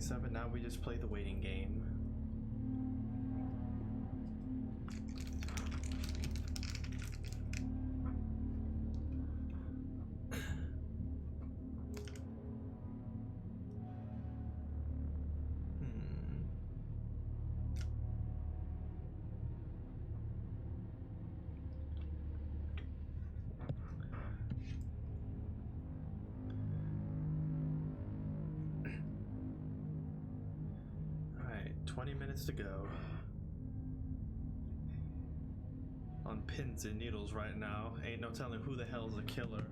27. Now we just play the waiting game. Alright, 20 minutes to go. On pins and needles right now. Ain't no telling who the hell's a killer.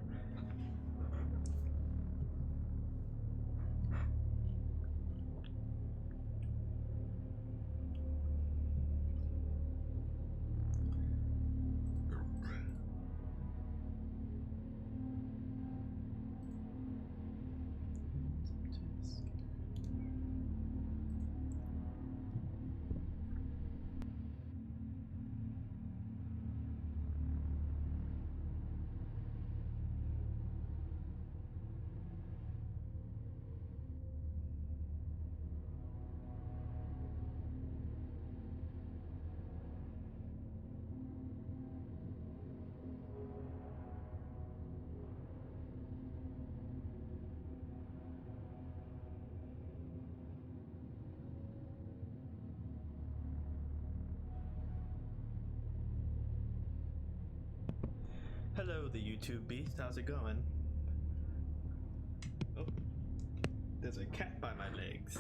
Hello, the YouTube beast. How's it going? Oh, there's a cat by my legs.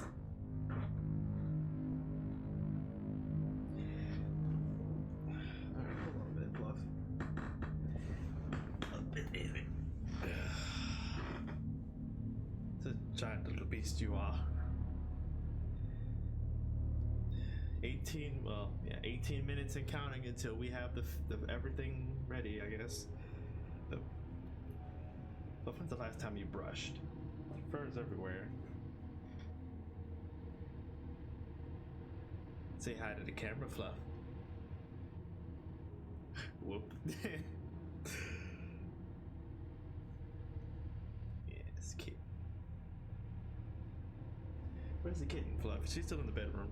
Alright, hold on a minute, Fluff. It's a giant little beast you are. 18 minutes and counting until we have the everything ready, I guess. But when's the last time you brushed? Fur's everywhere. Say hi to the camera, Fluff. Whoop. Yes, kid. Where's the kitten, Fluff? She's still in the bedroom.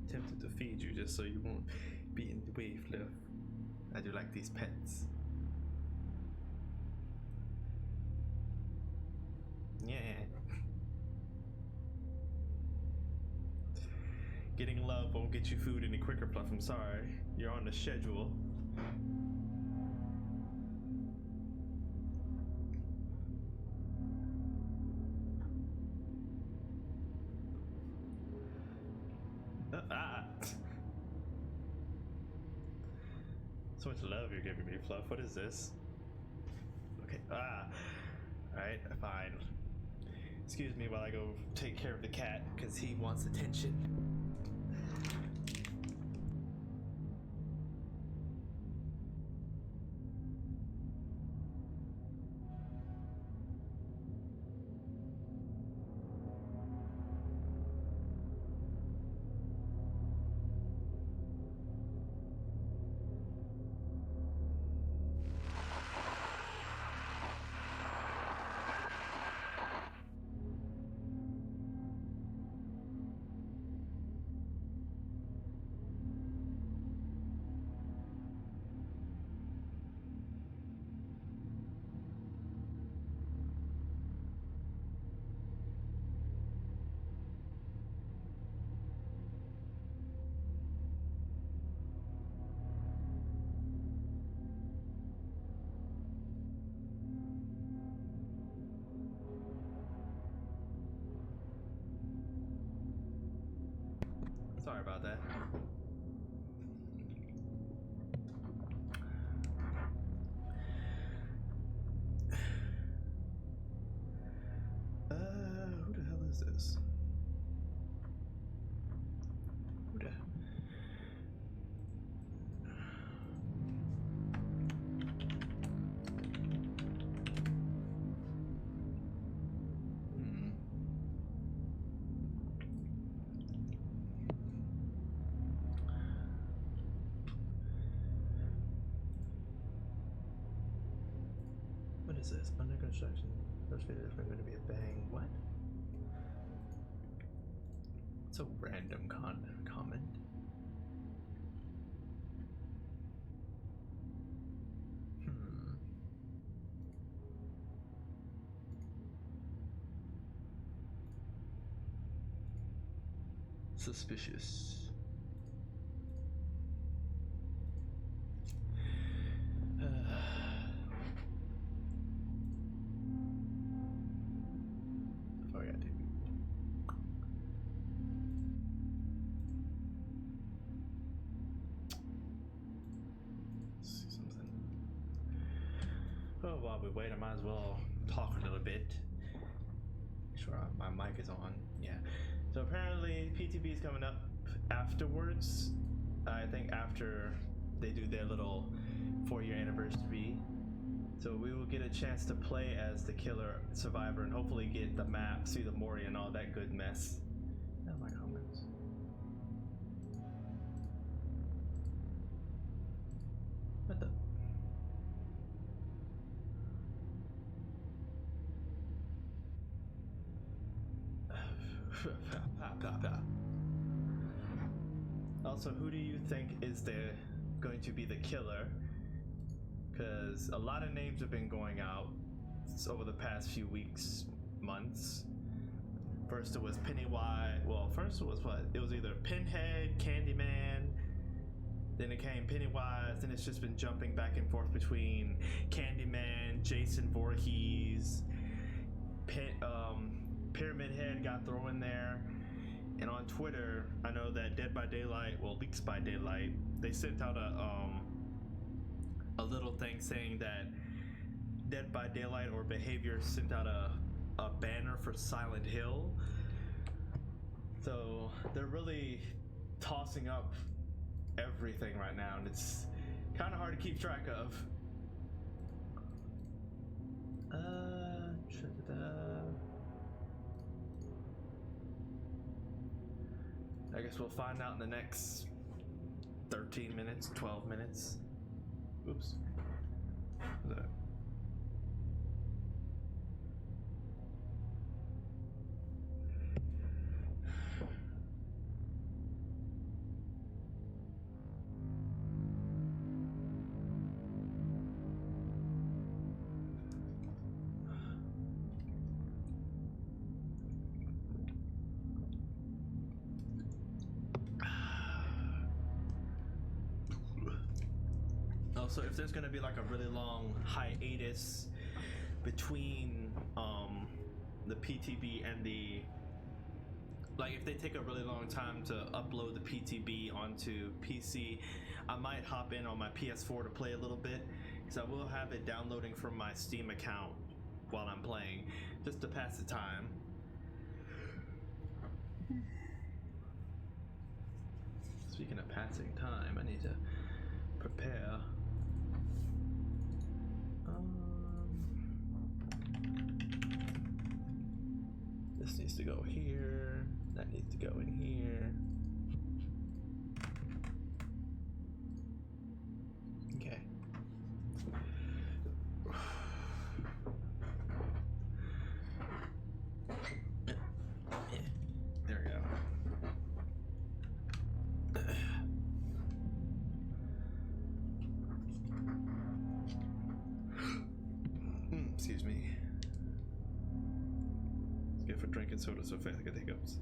Tempted to feed you just so you won't be in the way, Fluff. I do like these pets. Yeah. Getting love won't get you food any quicker, Fluff. I'm sorry. You're on the schedule. So much love you're giving me, Fluff. What is this? Okay. Alright, fine. Excuse me while I go take care of the cat, because he wants attention. Sorry about that. Who the hell is this? Who the... is this? Under construction. First video is going to be a bang. What? It's a random comment. Suspicious. Oh, I gotta do. See something. Oh, while we wait, I might as well talk a little bit. Make sure my mic is on. Yeah. So apparently PTB is coming up afterwards. I think after they do their little 4-year anniversary. So we will get a chance to play as the killer survivor and hopefully get the map, see the Mori and all that good mess. Oh, my comments. What the? Also, who do you think is going to be the killer? Because a lot of names have been going out over the past few weeks, months. First it was Pennywise. Well, first it was what? It was either Pinhead, Candyman, then it came Pennywise, then it's just been jumping back and forth between Candyman, Jason Voorhees, Pyramid Head got thrown in there. And on Twitter, I know that Dead by Daylight, well, Leaks by Daylight, they sent out a little thing saying that Dead by Daylight or Behavior sent out a banner for Silent Hill. So they're really tossing up everything right now, and it's kind of hard to keep track of. I guess we'll find out in the next 13 minutes, 12 minutes. Oops. What's that? So if there's gonna be like a really long hiatus between the PTB and the, like if they take a really long time to upload the PTB onto PC, I might hop in on my PS4 to play a little bit, because I will have it downloading from my Steam account while I'm playing, just to pass the time. Speaking of passing time, I need to prepare. This needs to go here. That needs to go in here. Okay. There we go. Excuse me. It's good for drinking soda so fast I get hiccups.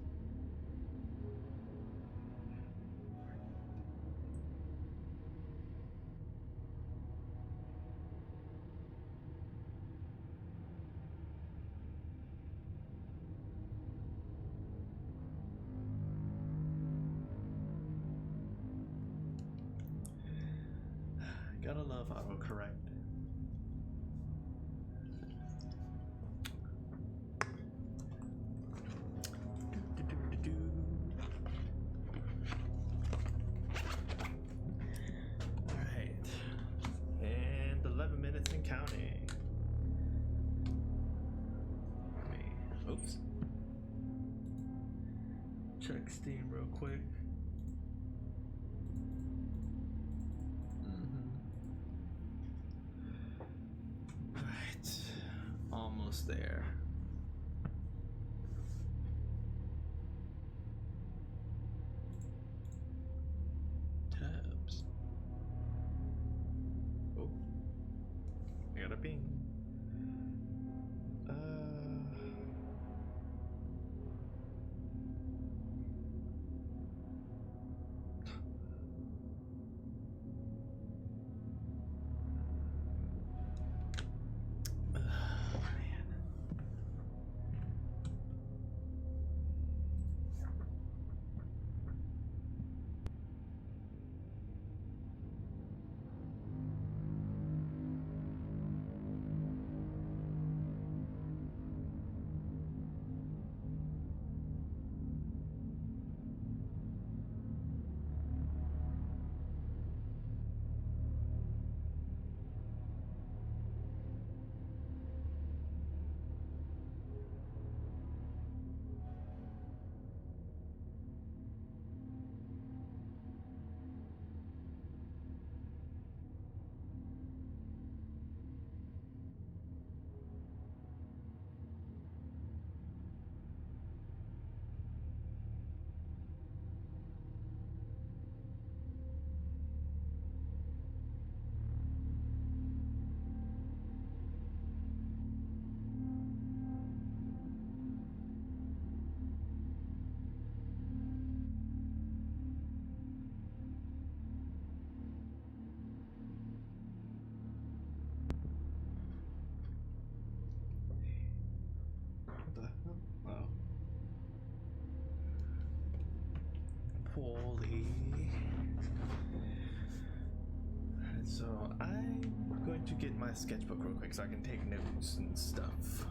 Gotta love autocorrect. Alright. And 11 minutes and counting. Oops. Check Steam real quick. Right. almost there. Tabs. Oh, I got a ping. What the hell? Oh. Poorly. So I'm going to get my sketchbook real quick so I can take notes and stuff.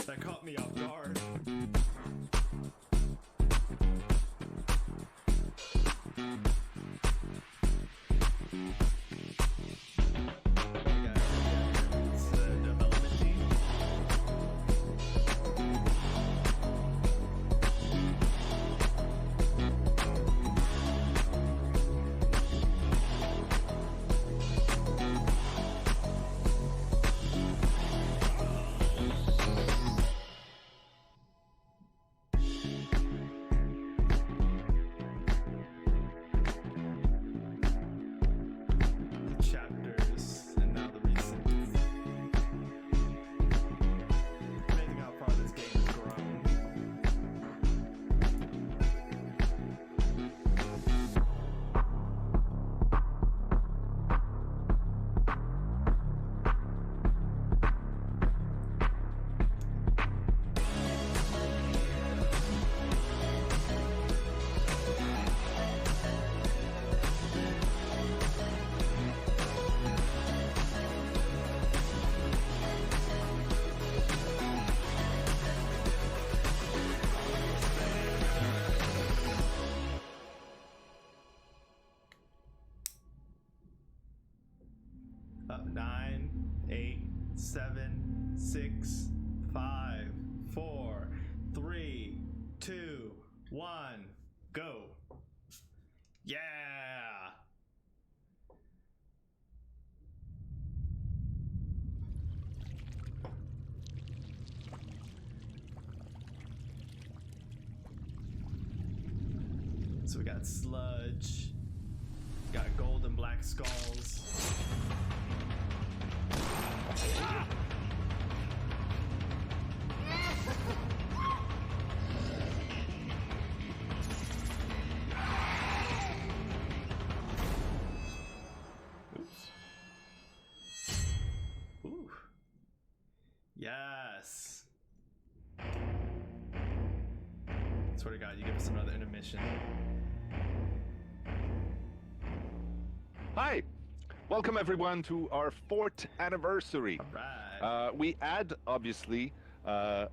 That caught me off guard. Up 9, 8, 7, 6, 5, 4, 3, 2, 1, go. Yeah. So we got sludge, got gold and black skulls. Oops. Ooh. Yes. Swear to God, you give us another intermission. Hi, welcome everyone to our 4th anniversary. All right. We obviously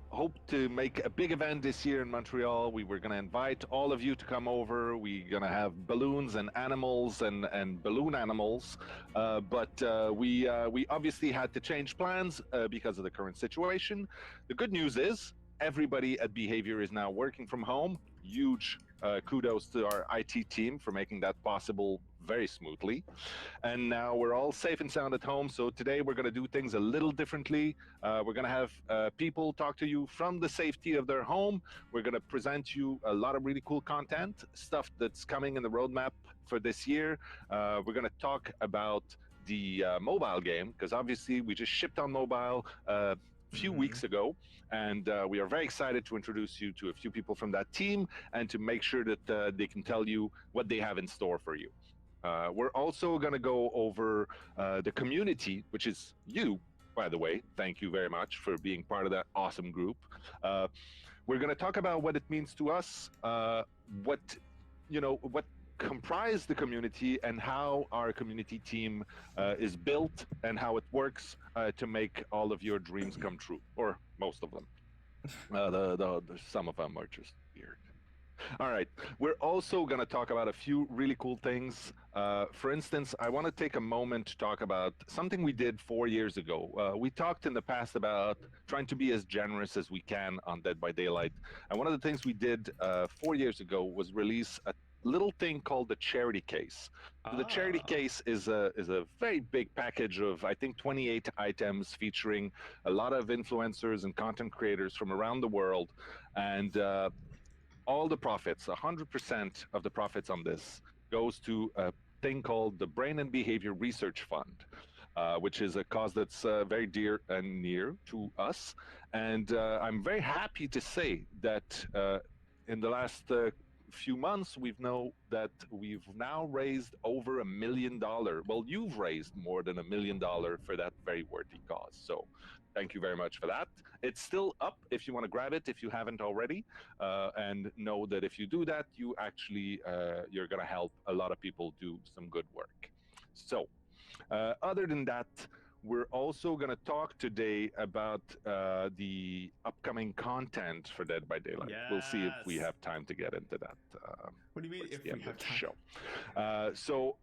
hope to make a big event this year in Montreal. We were going to invite all of you to come over. We're going to have balloons and animals and balloon animals. But we obviously had to change plans because of the current situation. The good news is everybody at Behavior is now working from home. Huge kudos to our IT team for making that possible very smoothly. And now we're all safe and sound at home. So today we're going to do things a little differently. We're going to have people talk to you from the safety of their home. We're going to present you a lot of really cool content, stuff that's coming in the roadmap for this year. We're going to talk about the mobile game, because obviously we just shipped on mobile a few weeks ago, and we are very excited to introduce you to a few people from that team and to make sure that they can tell you what they have in store for you. We're also going to go over the community, which is you, by the way. Thank you very much for being part of that awesome group. We're going to talk about what it means to us, what comprise the community, and how our community team is built and how it works to make all of your dreams come true, or most of them. Some of them are just weird. All right. We're also going to talk about a few really cool things. For instance, I want to take a moment to talk about something we did 4 years ago. We talked in the past about trying to be as generous as we can on Dead by Daylight. And one of the things we did 4 years ago was release a little thing called the charity case. So the charity case is a very big package of, I think, 28 items featuring a lot of influencers and content creators from around the world. And all the profits, 100% of the profits on this goes to a thing called the Brain and Behavior Research Fund, which is a cause that's very dear and near to us. And I'm very happy to say that in the last few months, we've now raised over $1 million. Well, you've raised more than $1 million for that very worthy cause. So thank you very much for that. It's still up if you want to grab it, if you haven't already, and know that if you do that, you actually, you're going to help a lot of people do some good work. So other than that, we're also going to talk today about the upcoming content for Dead by Daylight. Yes. We'll see if we have time to get into that. What do you mean if we have time? Show. So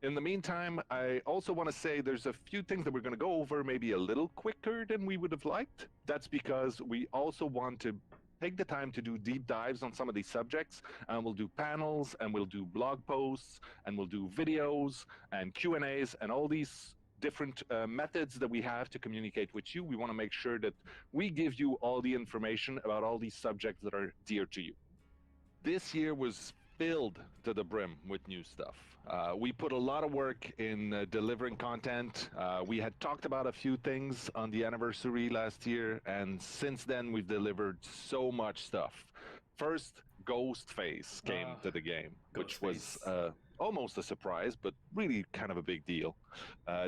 in the meantime, I also want to say there's a few things that we're going to go over maybe a little quicker than we would have liked. That's because we also want to take the time to do deep dives on some of these subjects, and we'll do panels, and we'll do blog posts, and we'll do videos and Q&As and all these different methods that we have to communicate with you. We want to make sure that we give you all the information about all these subjects that are dear to you. This year was filled to the brim with new stuff. We put a lot of work in delivering content. We had talked about a few things on the anniversary last year, and since then we've delivered so much stuff. First, Ghostface came to the game, which was almost a surprise, but really kind of a big deal.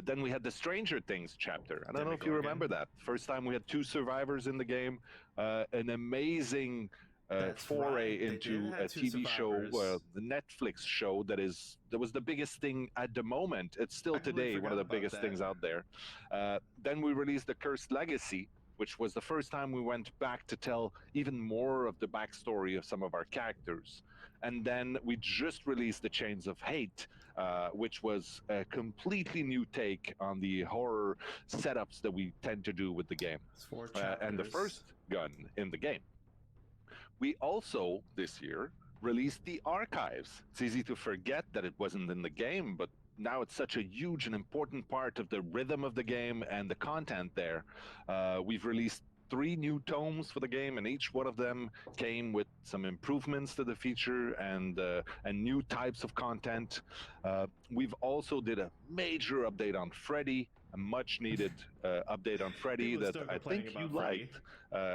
Then we had the Stranger Things chapter. I don't know if you remember that. First time we had 2 survivors in the game, an amazing foray into a TV show, the Netflix show that was the biggest thing at the moment. It's still today one of the biggest things out there. Then we released The Cursed Legacy, which was the first time we went back to tell even more of the backstory of some of our characters. And then we just released The Chains of Hate, which was a completely new take on the horror setups that we tend to do with the game. And the first gun in the game. We also, this year, released the archives. It's easy to forget that it wasn't in the game, but now it's such a huge and important part of the rhythm of the game and the content there. We've released 3 new tomes for the game, and each one of them came with some improvements to the feature and new types of content. We've also did a major update on Freddy, a much-needed update on Freddy that I think you liked.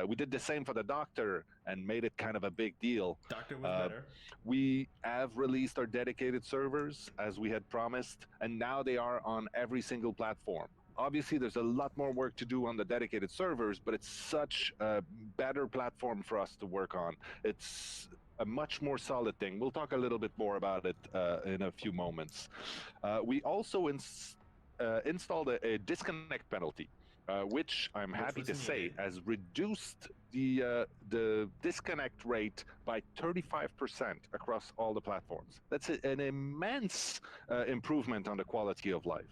We did the same for the Doctor and made it kind of a big deal. Doctor was better. We have released our dedicated servers, as we had promised, and now they are on every single platform. Obviously, there's a lot more work to do on the dedicated servers, but it's such a better platform for us to work on. It's a much more solid thing. We'll talk a little bit more about it in a few moments. We also installed a disconnect penalty, which I'm happy to say has reduced the disconnect rate by 35% across all the platforms. That's an immense improvement on the quality of life.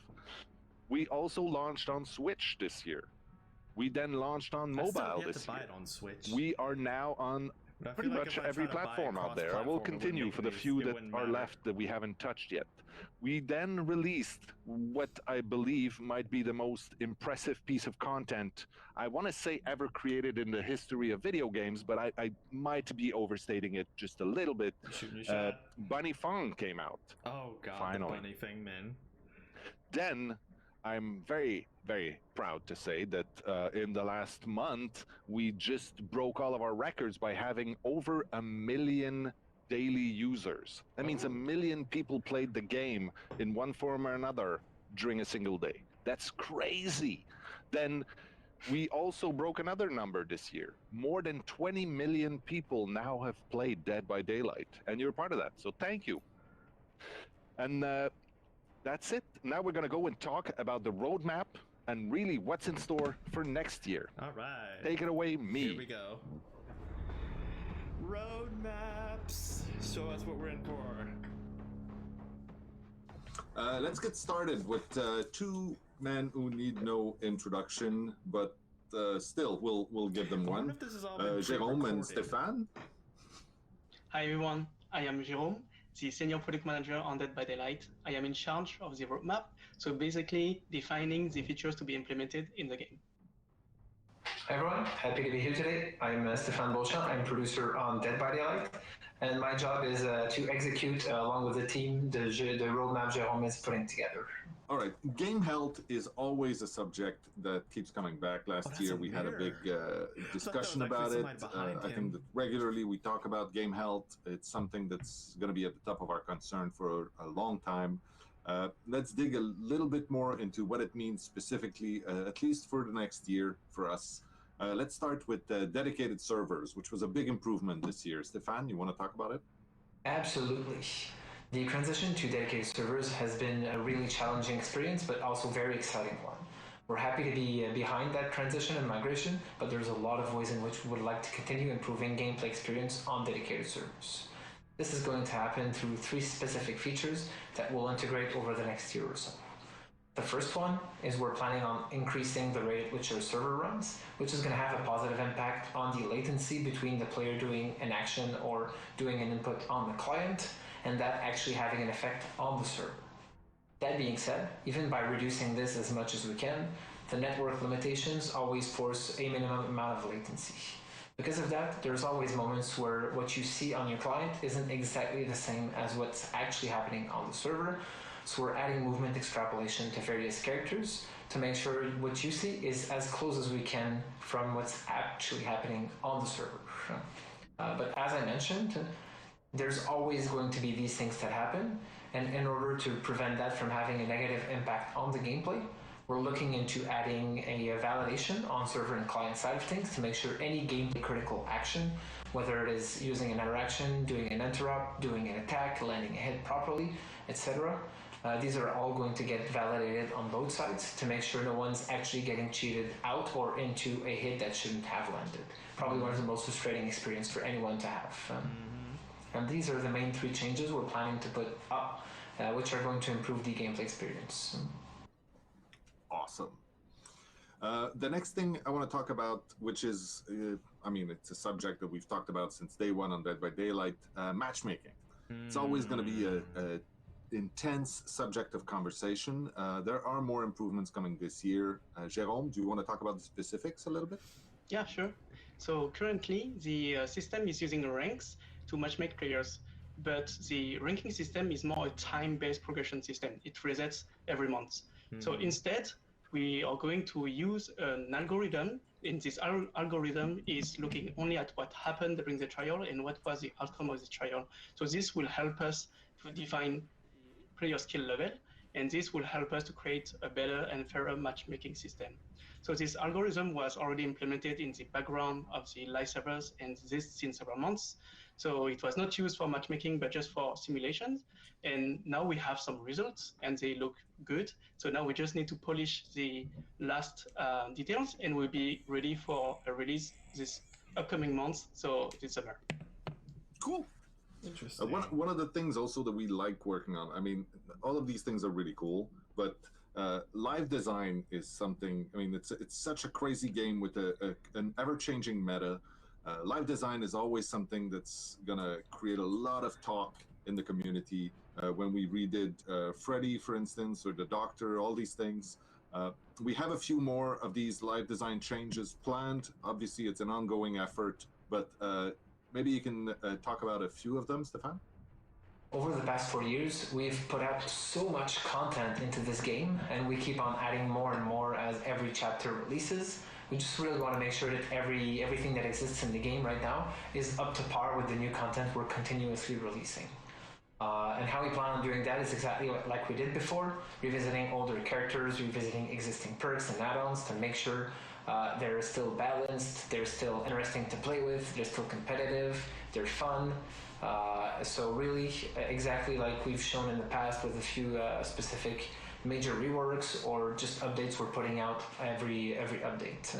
We also launched on Switch this year. We then launched on mobile this year. On Switch. We are now on pretty much every platform out there. I will continue for the few that are left that we haven't touched yet. We then released what I believe might be the most impressive piece of content, I want to say ever created in the history of video games, but I might be overstating it just a little bit. Bunny Fong came out. Oh god, finally. The bunny thing, man. Then I'm very, very proud to say that in the last month, we just broke all of our records by having over 1 million daily users. That means 1 million people played the game in one form or another during a single day. That's crazy. Then we also broke another number this year. More than 20 million people now have played Dead by Daylight, and you're part of that, so thank you. And that's it. Now we're going to go and talk about the roadmap and really what's in store for next year. All right. Take it away, me. Here we go. Roadmaps. Show us what we're in for. Let's get started with 2 men who need no introduction, but still, we'll give them one. Jérôme and Stéphane. Hi everyone, I am Jérôme, the Senior Product Manager on Dead by Daylight. I am in charge of the roadmap, so basically defining the features to be implemented in the game. Hi everyone, happy to be here today. I'm Stéphane Beauchamp, I'm producer on Dead by Daylight, and my job is to execute along with the team the roadmap Jérôme is putting together. All right, game health is always a subject that keeps coming back. Last year we had a big discussion about it. I think that regularly we talk about game health. It's something that's going to be at the top of our concern for a long time. Let's dig a little bit more into what it means specifically, at least for the next year for us. Let's start with dedicated servers, which was a big improvement this year. Stéphane, you want to talk about it? Absolutely. The transition to dedicated servers has been a really challenging experience, but also very exciting one. We're happy to be behind that transition and migration, but there's a lot of ways in which we would like to continue improving gameplay experience on dedicated servers. This is going to happen through 3 specific features that we'll integrate over the next year or so. The first one is we're planning on increasing the rate at which our server runs, which is going to have a positive impact on the latency between the player doing an action or doing an input on the client, and that actually having an effect on the server. That being said, even by reducing this as much as we can, the network limitations always force a minimum amount of latency. Because of that, there's always moments where what you see on your client isn't exactly the same as what's actually happening on the server. So we're adding movement extrapolation to various characters to make sure what you see is as close as we can from what's actually happening on the server. But as I mentioned, there's always going to be these things that happen, and in order to prevent that from having a negative impact on the gameplay, we're looking into adding a validation on server and client side of things to make sure any gameplay critical action, whether it is using an interaction, doing an interrupt, doing an attack, landing a hit properly, etc., these are all going to get validated on both sides to make sure no one's actually getting cheated out or into a hit that shouldn't have landed. Probably one of the most frustrating experience for anyone to have. And these are the main 3 changes we're planning to put up, which are going to improve the gameplay experience. Awesome. The next thing I want to talk about, which is, it's a subject that we've talked about since day one on Dead by Daylight, matchmaking. It's always going to be a intense subject of conversation. There are more improvements coming this year. Jérôme, do you want to talk about the specifics a little bit? Yeah, sure. So currently, the system is using ranks to matchmake players, but the ranking system is more a time-based progression system. It resets every month. So instead, we are going to use an algorithm, and this algorithm is looking only at what happened during the trial and what was the outcome of the trial. So this will help us to define the player skill level, and this will help us to create a better and fairer matchmaking system. So this algorithm was already implemented in the background of the live servers, and this since several months. So it was not used for matchmaking, but just for simulations. And now we have some results, and they look good. So now we just need to polish the last details, and we'll be ready for a release this upcoming month, so this summer. Cool. Interesting. One of the things also that we like working on, all of these things are really cool, but live design is something, it's such a crazy game with an ever-changing meta. Live design is always something that's going to create a lot of talk in the community. When we redid Freddy, for instance, or the Doctor, all these things. We have a few more of these live design changes planned. Obviously, it's an ongoing effort, but maybe you can talk about a few of them, Stefan? Over the past 4 years, we've put out so much content into this game, and we keep on adding more and more as every chapter releases. We just really want to make sure that everything that exists in the game right now is up to par with the new content we're continuously releasing. And how we plan on doing that is exactly like we did before, revisiting older characters, revisiting existing perks and add-ons to make sure they're still balanced, they're still interesting to play with, they're still competitive, they're fun. So really, exactly like we've shown in the past with a few specific major reworks or just updates we're putting out every update.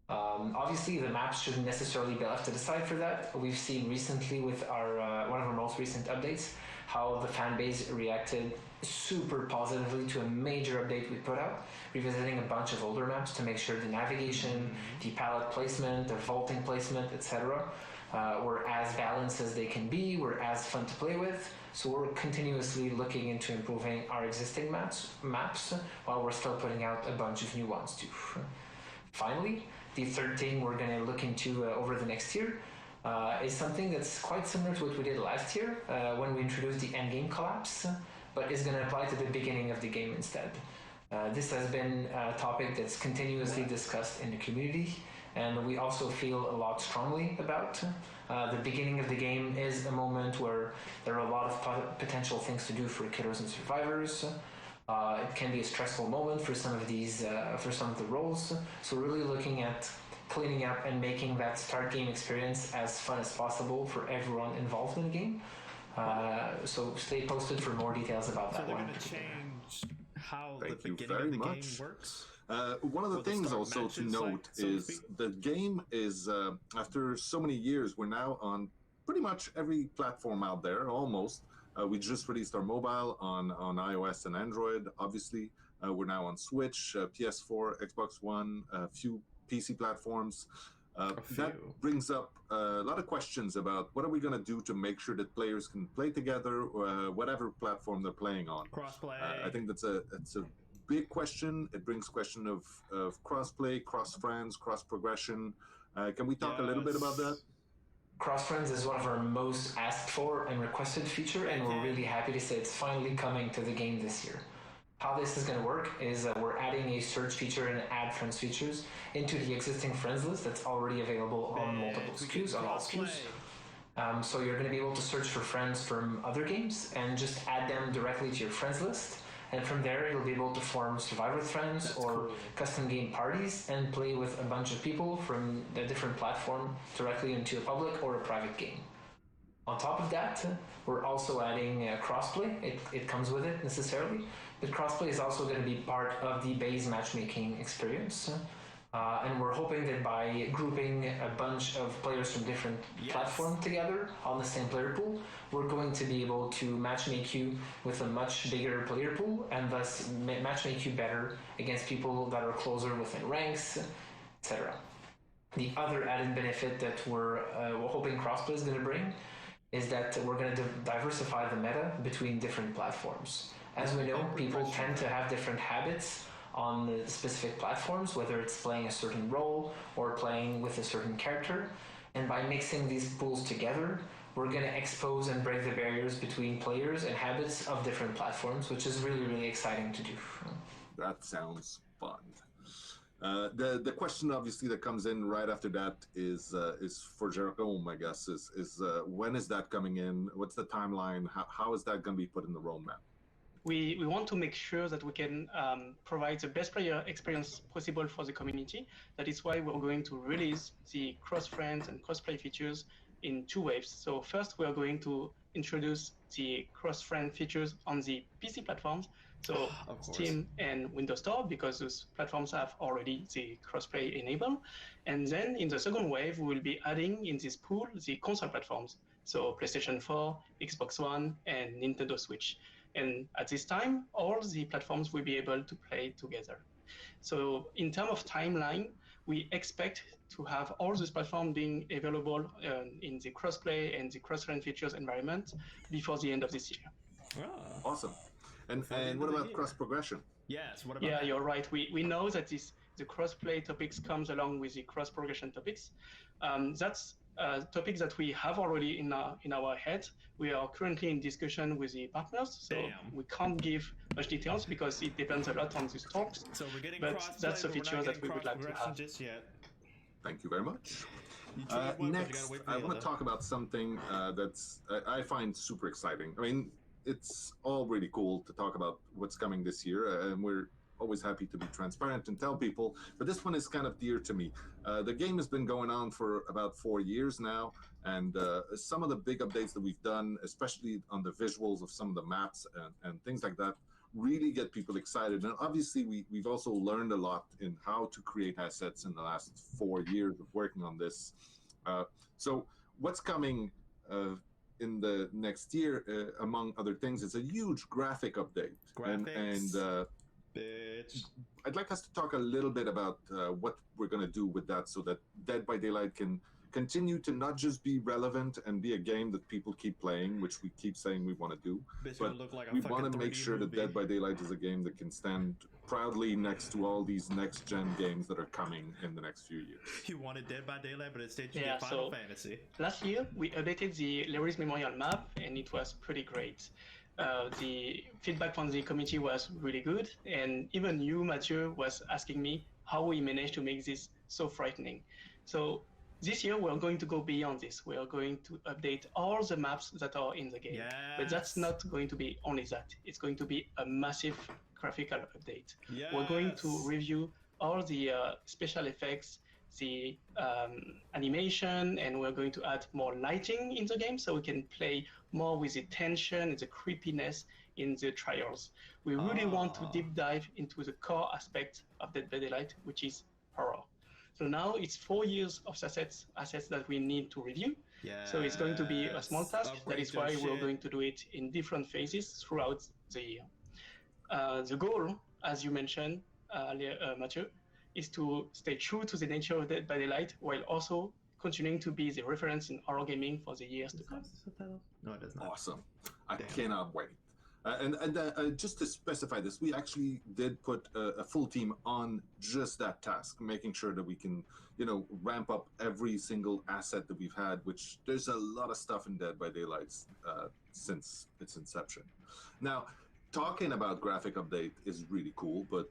Obviously, the maps shouldn't necessarily be left to the side for that. We've seen recently with our one of our most recent updates how the fan base reacted super positively to a major update we put out, revisiting a bunch of older maps to make sure the navigation, the palette placement, the vaulting placement, etc. Were as balanced as they can be, were as fun to play with. So we're continuously looking into improving our existing maps while we're still putting out a bunch of new ones too. Finally, the third thing we're going to look into over the next year is something that's quite similar to what we did last year when we introduced the endgame collapse, but is going to apply to the beginning of the game instead. This has been a topic that's continuously discussed in the community, and we also feel a lot strongly about. The beginning of the game is a moment where there are a lot of potential things to do for killers and survivors. It can be a stressful moment for some of the roles. So really looking at cleaning up and making that start game experience as fun as possible for everyone involved in the game. So stay posted for more details about that. So they're going to change how the beginning of the game works? One of the things also to note is the game is, after so many years, we're now on pretty much every platform out there, almost. We just released our mobile on iOS and Android, obviously. We're now on Switch, PS4, Xbox One, a few PC platforms. That brings up a lot of questions about what are we going to do to make sure that players can play together, whatever platform they're playing on. Crossplay. I think that's a big question. It brings question of crossplay, cross friends, cross progression. Can we talk a little bit about that? Cross Friends is one of our most asked for and requested feature, and we're really happy to say it's finally coming to the game this year. How this is going to work is we're adding a search feature and add friends features into the existing friends list that's already available on multiple SKUs, on all SKUs. So you're going to be able to search for friends from other games and just add them directly to your friends list. And from there, you'll be able to form Survivor friends or custom game parties and play with a bunch of people from a different platform directly into a public or a private game. On top of that, we're also adding crossplay. It comes with it necessarily, but crossplay is also going to be part of the base matchmaking experience. And we're hoping that by grouping a bunch of players from different platforms together on the same player pool, we're going to be able to matchmake you with a much bigger player pool and thus matchmake you better against people that are closer within ranks, etc. The other added benefit that we're hoping crossplay is going to bring is that we're going to diversify the meta between different platforms. As we know, people tend to have different habits on the specific platforms, whether it's playing a certain role or playing with a certain character. And by mixing these pools together, we're going to expose and break the barriers between players and habits of different platforms, which is really, really exciting to do. That sounds fun. The question obviously that comes in right after that is for Jerome, I guess, is when is that coming in? What's the timeline? How is that going to be put in the roadmap? We want to make sure that we can provide the best player experience possible for the community. That is why we're going to release the cross-friends and cross-play features in 2 waves. So first, we are going to introduce the cross-friend features on the PC platforms, so Steam and Windows Store, because those platforms have already the cross-play enabled. And then in the second wave, we will be adding in this pool the console platforms, so PlayStation 4, Xbox One, and Nintendo Switch. And at this time, all the platforms will be able to play together. So in terms of timeline, we expect to have all those platforms being available in the crossplay and the cross-run features environment before the end of this year. Oh. Awesome. And what about cross-progression? Yes, what about that? You're right. We know that the cross-play topics comes along with the cross-progression topics. That's topics that we have already in our head. We are currently in discussion with the partners, so we can't give much details because it depends a lot on these talks. So we're getting but that's a feature that we would like to have. Just yet. Thank you very much. Next, I want to talk about something that's I find super exciting. I mean, it's all really cool to talk about what's coming this year, and we're always happy to be transparent and tell people, but this one is kind of dear to me. The game has been going on for about 4 years now, and some of the big updates that we've done, especially on the visuals of some of the maps and things like that, really get people excited. And obviously, we've also learned a lot in how to create assets in the last 4 years of working on this. So what's coming in the next year, among other things, is a huge graphic update. And I'd like us to talk a little bit about what we're going to do with that so that Dead by Daylight can continue to not just be relevant and be a game that people keep playing, which we keep saying we want to do, but we want to make sure that Dead by Daylight is a game that can stand proudly next to all these next-gen games that are coming in the next few years. You wanted Dead by Daylight, but instead you get Final Fantasy. Last year, we updated the Larry's Memorial map, and it was pretty great. The feedback from the community was really good, and even you, Mathieu, was asking me how we managed to make this so frightening. So this year, we're going to go beyond this. We are going to update all the maps that are in the game. Yes. But that's not going to be only that. It's going to be a massive graphical update. Yes. We're going to review all the special effects, the animation, and we're going to add more lighting in the game so we can play more with the tension and the creepiness in the trials. We really want to deep dive into the core aspect of Dead by Daylight, which is horror. So now it's 4 years of assets that we need to review. So it's going to be a small task. That is why we're going to do it in different phases throughout the year. The goal, as you mentioned, Mathieu, is to stay true to the nature of Dead by Daylight while also continuing to be the reference in horror gaming for the years to come. No, it does not. Awesome. I cannot wait. And just to specify this, we actually did put a full team on just that task, making sure that we can, ramp up every single asset that we've had, which there's a lot of stuff in Dead by Daylight since its inception. Now, talking about graphic update is really cool, but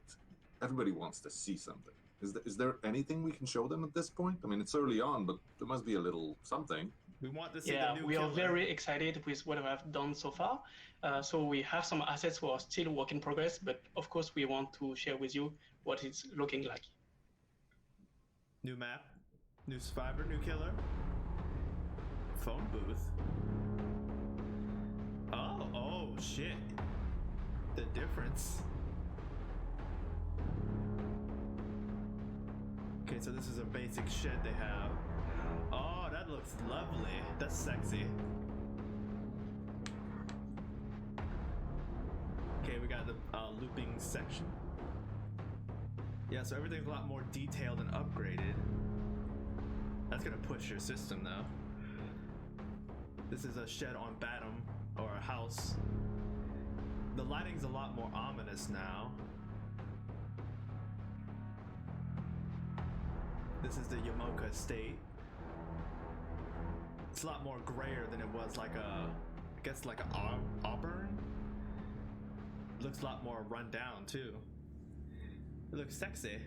everybody wants to see something. Is there anything we can show them at this point? I mean, it's early on, but there must be a little something. We want to see the new we killer. Are very excited with what we have done so far. So we have some assets who are still work in progress, but of course we want to share with you what it's looking like. New map, new survivor, new killer. Phone booth. Oh shit. The difference. Okay, so this is a basic shed they have. Oh, that looks lovely. That's sexy. Okay, we got the looping section. Yeah, so everything's a lot more detailed and upgraded. That's gonna push your system though. This is a shed on Batum, or a house. The lighting's a lot more ominous now. This is the Yamoka estate. It's a lot more grayer than it was like I guess like a Auburn. It looks a lot more run down too. It looks sexy.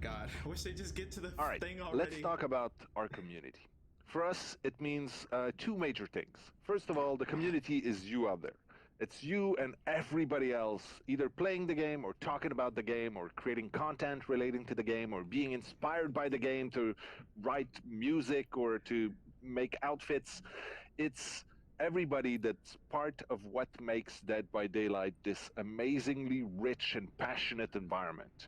God, I wish they just get to the thing already. Let's talk about our community. For us, it means two major things. First of all, the community is you out there. It's you and everybody else either playing the game or talking about the game or creating content relating to the game or being inspired by the game to write music or to make outfits. It's everybody that's part of what makes Dead by Daylight this amazingly rich and passionate environment.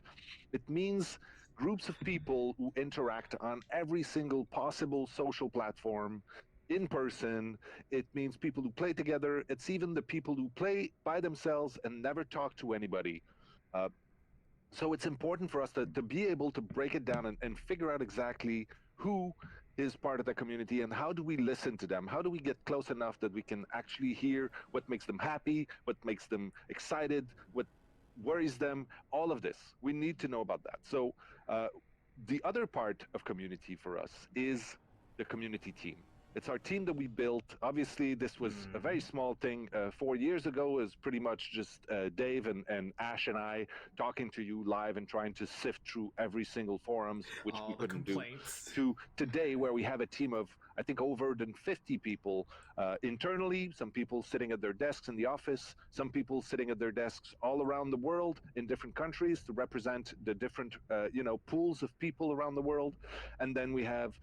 It means groups of people who interact on every single possible social platform in person. It means people who play together. It's even the people who play by themselves and never talk to anybody. So it's important for us to be able to break it down and figure out exactly who is part of the community and how do we listen to them? How do we get close enough that we can actually hear what makes them happy, what makes them excited, what worries them, all of this. We need to know about that. So the other part of community for us is the community team. It's our team that we built. Obviously, this was a very small thing 4 years ago. It was pretty much just Dave and Ash and I talking to you live and trying to sift through every single forums, which we couldn't do. To today, where we have a team of, I think, over than 50 people internally, some people sitting at their desks in the office, some people sitting at their desks all around the world in different countries to represent the different, pools of people around the world. And then we have,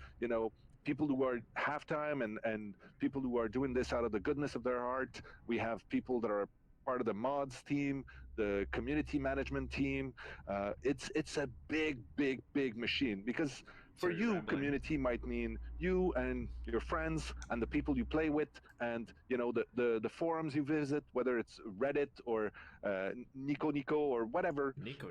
people who are half-time and people who are doing this out of the goodness of their heart. We have people that are part of the mods team, the community management team. It's a big machine, because for you, community might mean you and your friends and the people you play with and, the forums you visit, whether it's Reddit or Nico or whatever. Nico.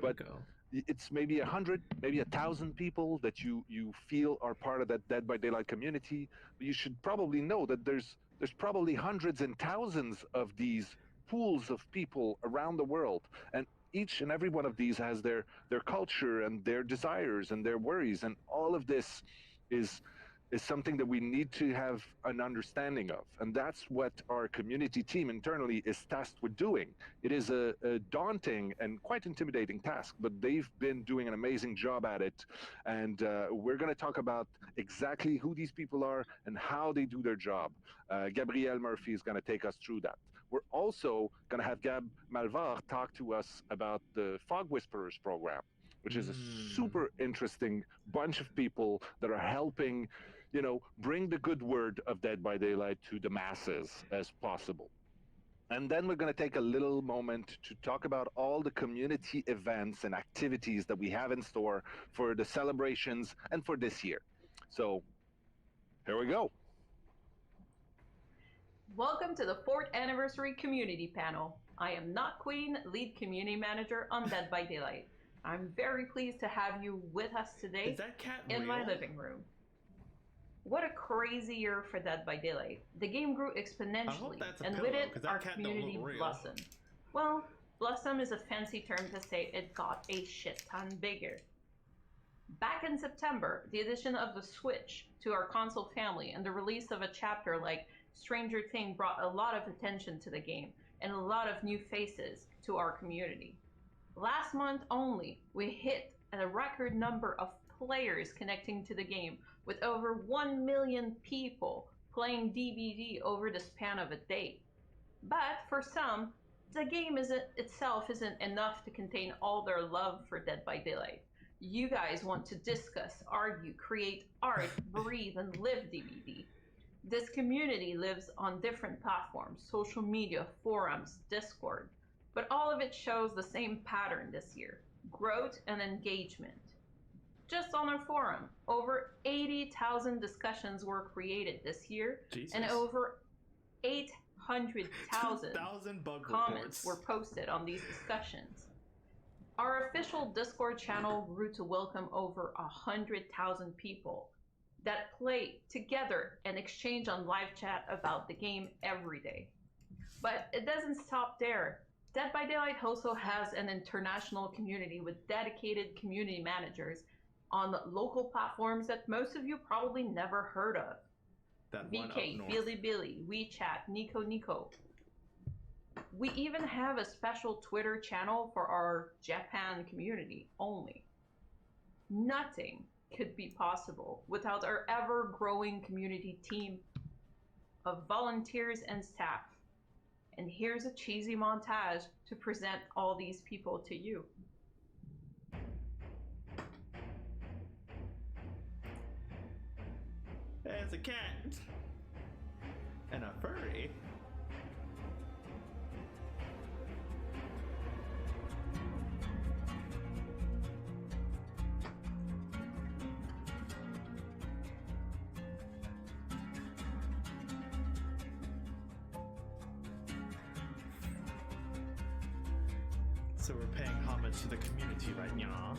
It's maybe 100, maybe 1,000 people that you feel are part of that Dead by Daylight community. But you should probably know that there's probably hundreds and thousands of these pools of people around the world, and each and every one of these has their culture and their desires and their worries, and all of this is is something that we need to have an understanding of. And that's what our community team internally is tasked with doing. It is a daunting and quite intimidating task, but they've been doing an amazing job at it. And we're going to talk about exactly who these people are and how they do their job. Gabrielle Murphy is going to take us through that. We're also going to have Gab Malvar talk to us about the Fog Whisperers program, which is a super interesting bunch of people that are helping, bring the good word of Dead by Daylight to the masses as possible. And then we're going to take a little moment to talk about all the community events and activities that we have in store for the celebrations and for this year. So here we go. Welcome to the 4th Anniversary Community Panel. I am Not Queen, Lead Community Manager on Dead by Daylight. I'm very pleased to have you with us today in my living room. What a crazy year for Dead by Daylight. The game grew exponentially, and with it, our community blossomed. Well, blossom is a fancy term to say it got a shit ton bigger. Back in September, the addition of the Switch to our console family and the release of a chapter like Stranger Things brought a lot of attention to the game and a lot of new faces to our community. Last month only, we hit a record number of players connecting to the game, with over 1 million people playing DBD over the span of a day. But for some, the game itself isn't enough to contain all their love for Dead by Daylight. You guys want to discuss, argue, create art, breathe, and live DBD. This community lives on different platforms, social media, forums, Discord, but all of it shows the same pattern this year: growth and engagement. Just on our forum, over 80,000 discussions were created this year, and over 800,000 comments were posted on these discussions. Our official Discord channel grew to welcome over 100,000 people that play together and exchange on live chat about the game every day. But it doesn't stop there. Dead by Daylight also has an international community with dedicated community managers on local platforms that most of you probably never heard of. VK, Bilibili, WeChat, Nico Nico. We even have a special Twitter channel for our Japan community only. Nothing could be possible without our ever-growing community team of volunteers and staff. And here's a cheesy montage to present all these people to you. There's a cat and a furry. So we're paying homage to the community right now.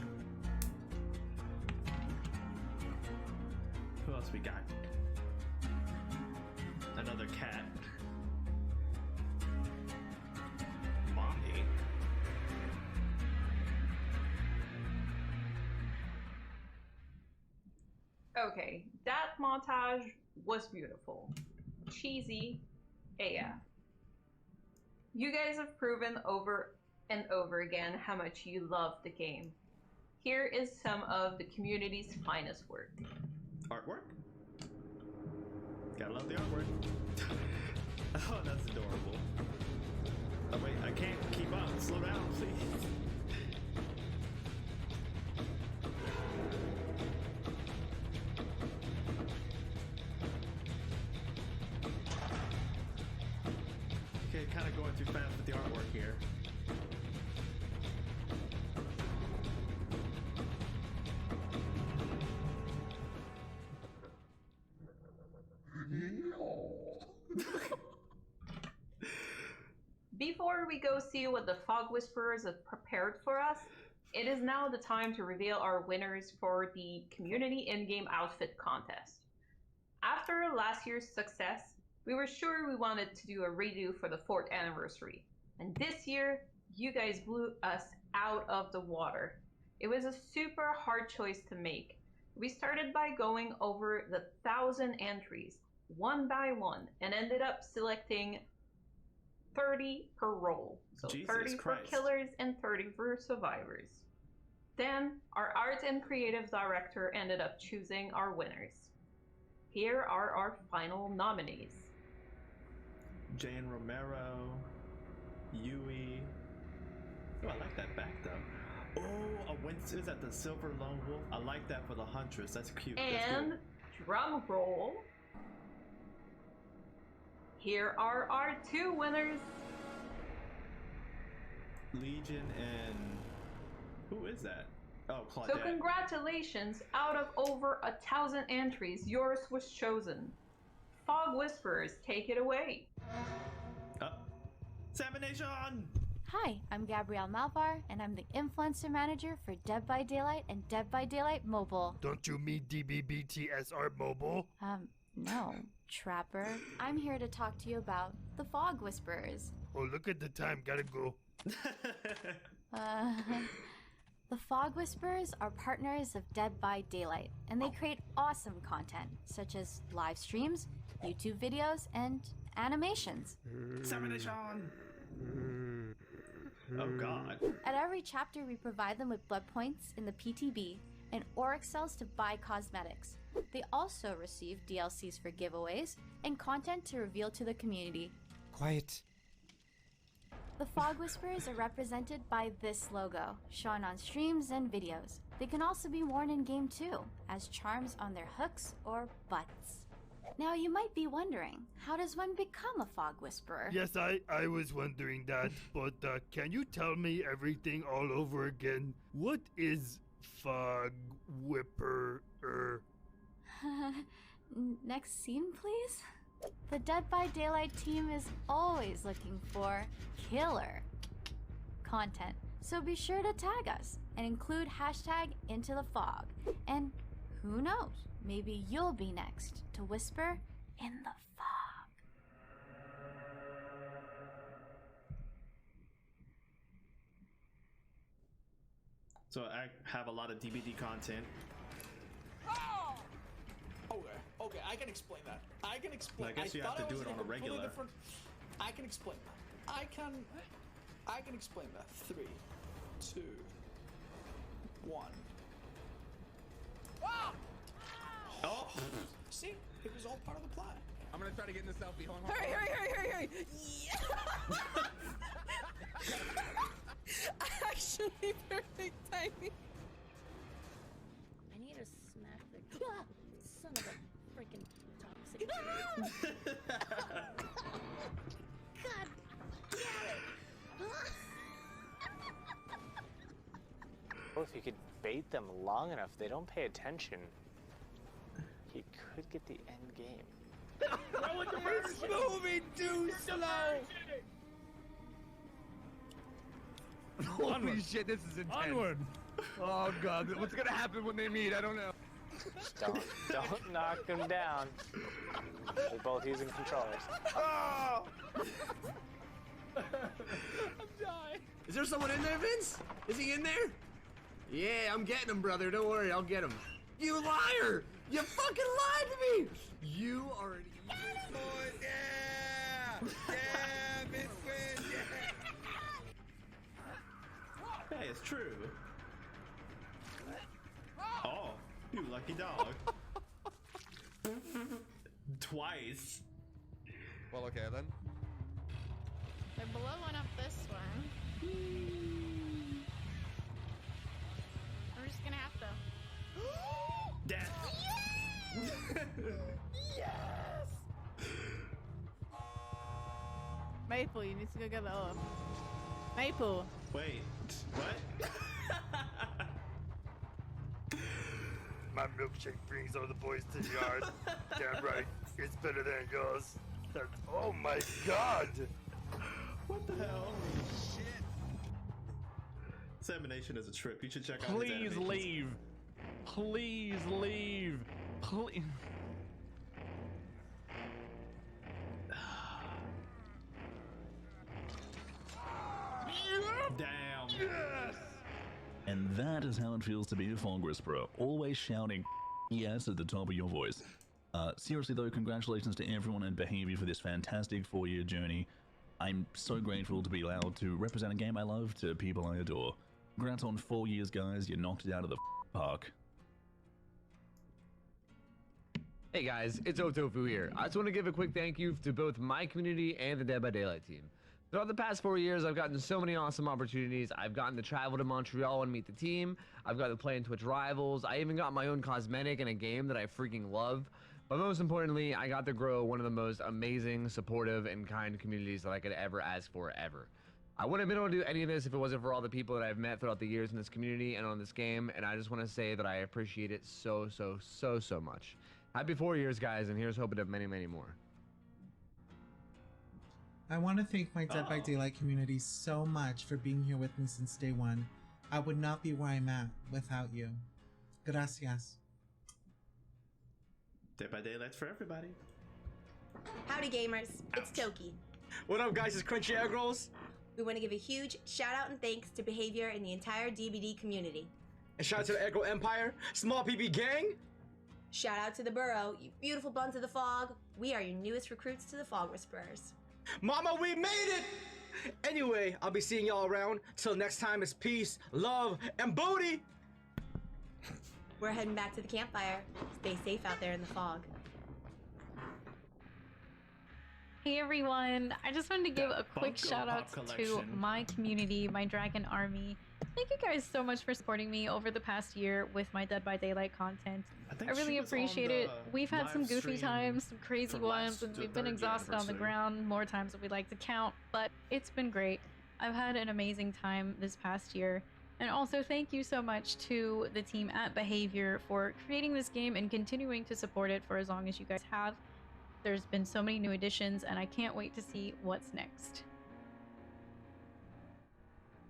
Who else we got? Another cat. Mommy. Okay, that montage was beautiful. Cheesy AF. You guys have proven over and over again how much you love the game. Here is some of the community's finest work. Artwork? Gotta love the artwork. Oh, that's adorable. Oh wait, I can't keep up. Slow down, please. Okay, kind of going too fast with the artwork here. Before we go see what the Fog Whisperers have prepared for us, it is now the time to reveal our winners for the Community In-Game Outfit Contest. After last year's success, we were sure we wanted to do a redo for the 4th anniversary. And this year, you guys blew us out of the water. It was a super hard choice to make. We started by going over the 1,000 entries, one by one, and ended up selecting 30 per role. So Jesus 30 for Christ. killers and 30 for survivors. Then, our art and creative director ended up choosing our winners. Here are our final nominees. Jane Romero, Yui. Oh, I like that back though. Oh, is that the Silver Lone Wolf? I like that for the Huntress. That's cute. And drum roll. Here are our two winners. Legion and who is that? Oh, Claudette. So congratulations, out of over 1,000 entries, yours was chosen. Fog Whisperers, take it away. Examination! Hi, I'm Gabrielle Malvar, and I'm the Influencer Manager for Dead by Daylight and Dead by Daylight Mobile. Don't you mean DBBTSR Mobile? No, Trapper. I'm here to talk to you about the Fog Whisperers. Oh, look at the time, gotta go. The Fog Whisperers are partners of Dead by Daylight, and they create awesome content, such as live streams, YouTube videos, and animations. Examination! Oh god. At every chapter, we provide them with blood points in the PTB and Auric cells to buy cosmetics. They also receive DLCs for giveaways and content to reveal to the community. Quiet. The Fog Whisperers are represented by this logo, shown on streams and videos. They can also be worn in-game too, as charms on their hooks or butts. Now you might be wondering, how does one become a Fog Whisperer? Yes, I was wondering that, but can you tell me everything all over again? What is Fog Whipper? Next scene, please? The Dead by Daylight team is always looking for killer content, so be sure to tag us and include hashtag Into the Fog. And who knows, maybe you'll be next to whisper in the fog. So I have a lot of DBD content. Okay, I can explain that. I can explain. I guess you have to do it on a regular. I can explain that. I can explain that. 3, 2, 1. Wow! Oh! See, it was all part of the plan. I'm gonna try to get in the selfie. Hold on. Hurry! Yeah! Actually, perfect timing. I need to smack the son of a freaking toxic. God damn it! Well, if you could bait them long enough, they don't pay attention. He could get the end game. It's moving too slow. Holy shit, this is intense. Onward! Oh god, what's gonna happen when they meet? I don't know. Don't knock them down. They're both using controllers. Oh! I'm dying. Is there someone in there, Vince? Is he in there? Yeah, I'm getting him, brother. Don't worry, I'll get him. You liar! You fucking lied to me! You already... Boys, yeah! Yeah, Vince wins, yeah! Hey, it's true. Oh, you lucky dog. Twice. Well, okay then. They're blowing up this one. We're just gonna have to. Death. Yes! Maple, you need to go get the orb. Maple. Wait, what? My milkshake brings all the boys to the yard. Damn right, it's better than yours. Oh my god! What the hell? Holy shit! Examination is a trip. You should check out his Please animations. leave. Please leave. Please. Damn. Yes! And that is how it feels to be a Fog Whisperer, always shouting Yes, at the top of your voice. Seriously though, congratulations to everyone in Behavior for this fantastic 4-year journey. I'm so grateful to be allowed to represent a game I love to people I adore. Congrats on 4 years, guys. You knocked it out of the park. Hey guys, it's Otofu here. I just want to give a quick thank you to both my community and the Dead by Daylight team. Throughout the past 4 years, I've gotten so many awesome opportunities. I've gotten to travel to Montreal and meet the team. I've got to play in Twitch Rivals. I even got my own cosmetic in a game that I freaking love. But most importantly, I got to grow one of the most amazing, supportive, and kind communities that I could ever ask for, ever. I wouldn't have been able to do any of this if it wasn't for all the people that I've met throughout the years in this community and on this game, and I just want to say that I appreciate it so much. Happy 4 years, guys, and here's hoping to have many, many more. I want to thank my Dead by Daylight community so much for being here with me since day one. I would not be where I'm at without you. Gracias. Dead by Daylight's for everybody. Howdy gamers, it's Toki. What up guys, it's Crunchy Egg Rolls. We want to give a huge shout out and thanks to Behavior and the entire DBD community. And shout out to the Egg Roll Empire, Small PB Gang. Shout out to the Burrow, you beautiful buns of the fog. We are your newest recruits to the Fog Whisperers. Mama, we made it! Anyway, I'll be seeing y'all around. Till next time, it's peace, love, and booty! We're heading back to the campfire. Stay safe out there in the fog. Hey everyone, I just wanted to give a quick shout out to my community, my Dragon Army. Thank you guys so much for supporting me over the past year with my Dead by Daylight content. I really appreciate it. We've had some goofy times, some crazy ones, and we've been exhausted on the ground more times than we'd like to count, but it's been great. I've had an amazing time this past year. And also thank you so much to the team at Behavior for creating this game and continuing to support it for as long as you guys have. There's been so many new additions, and I can't wait to see what's next.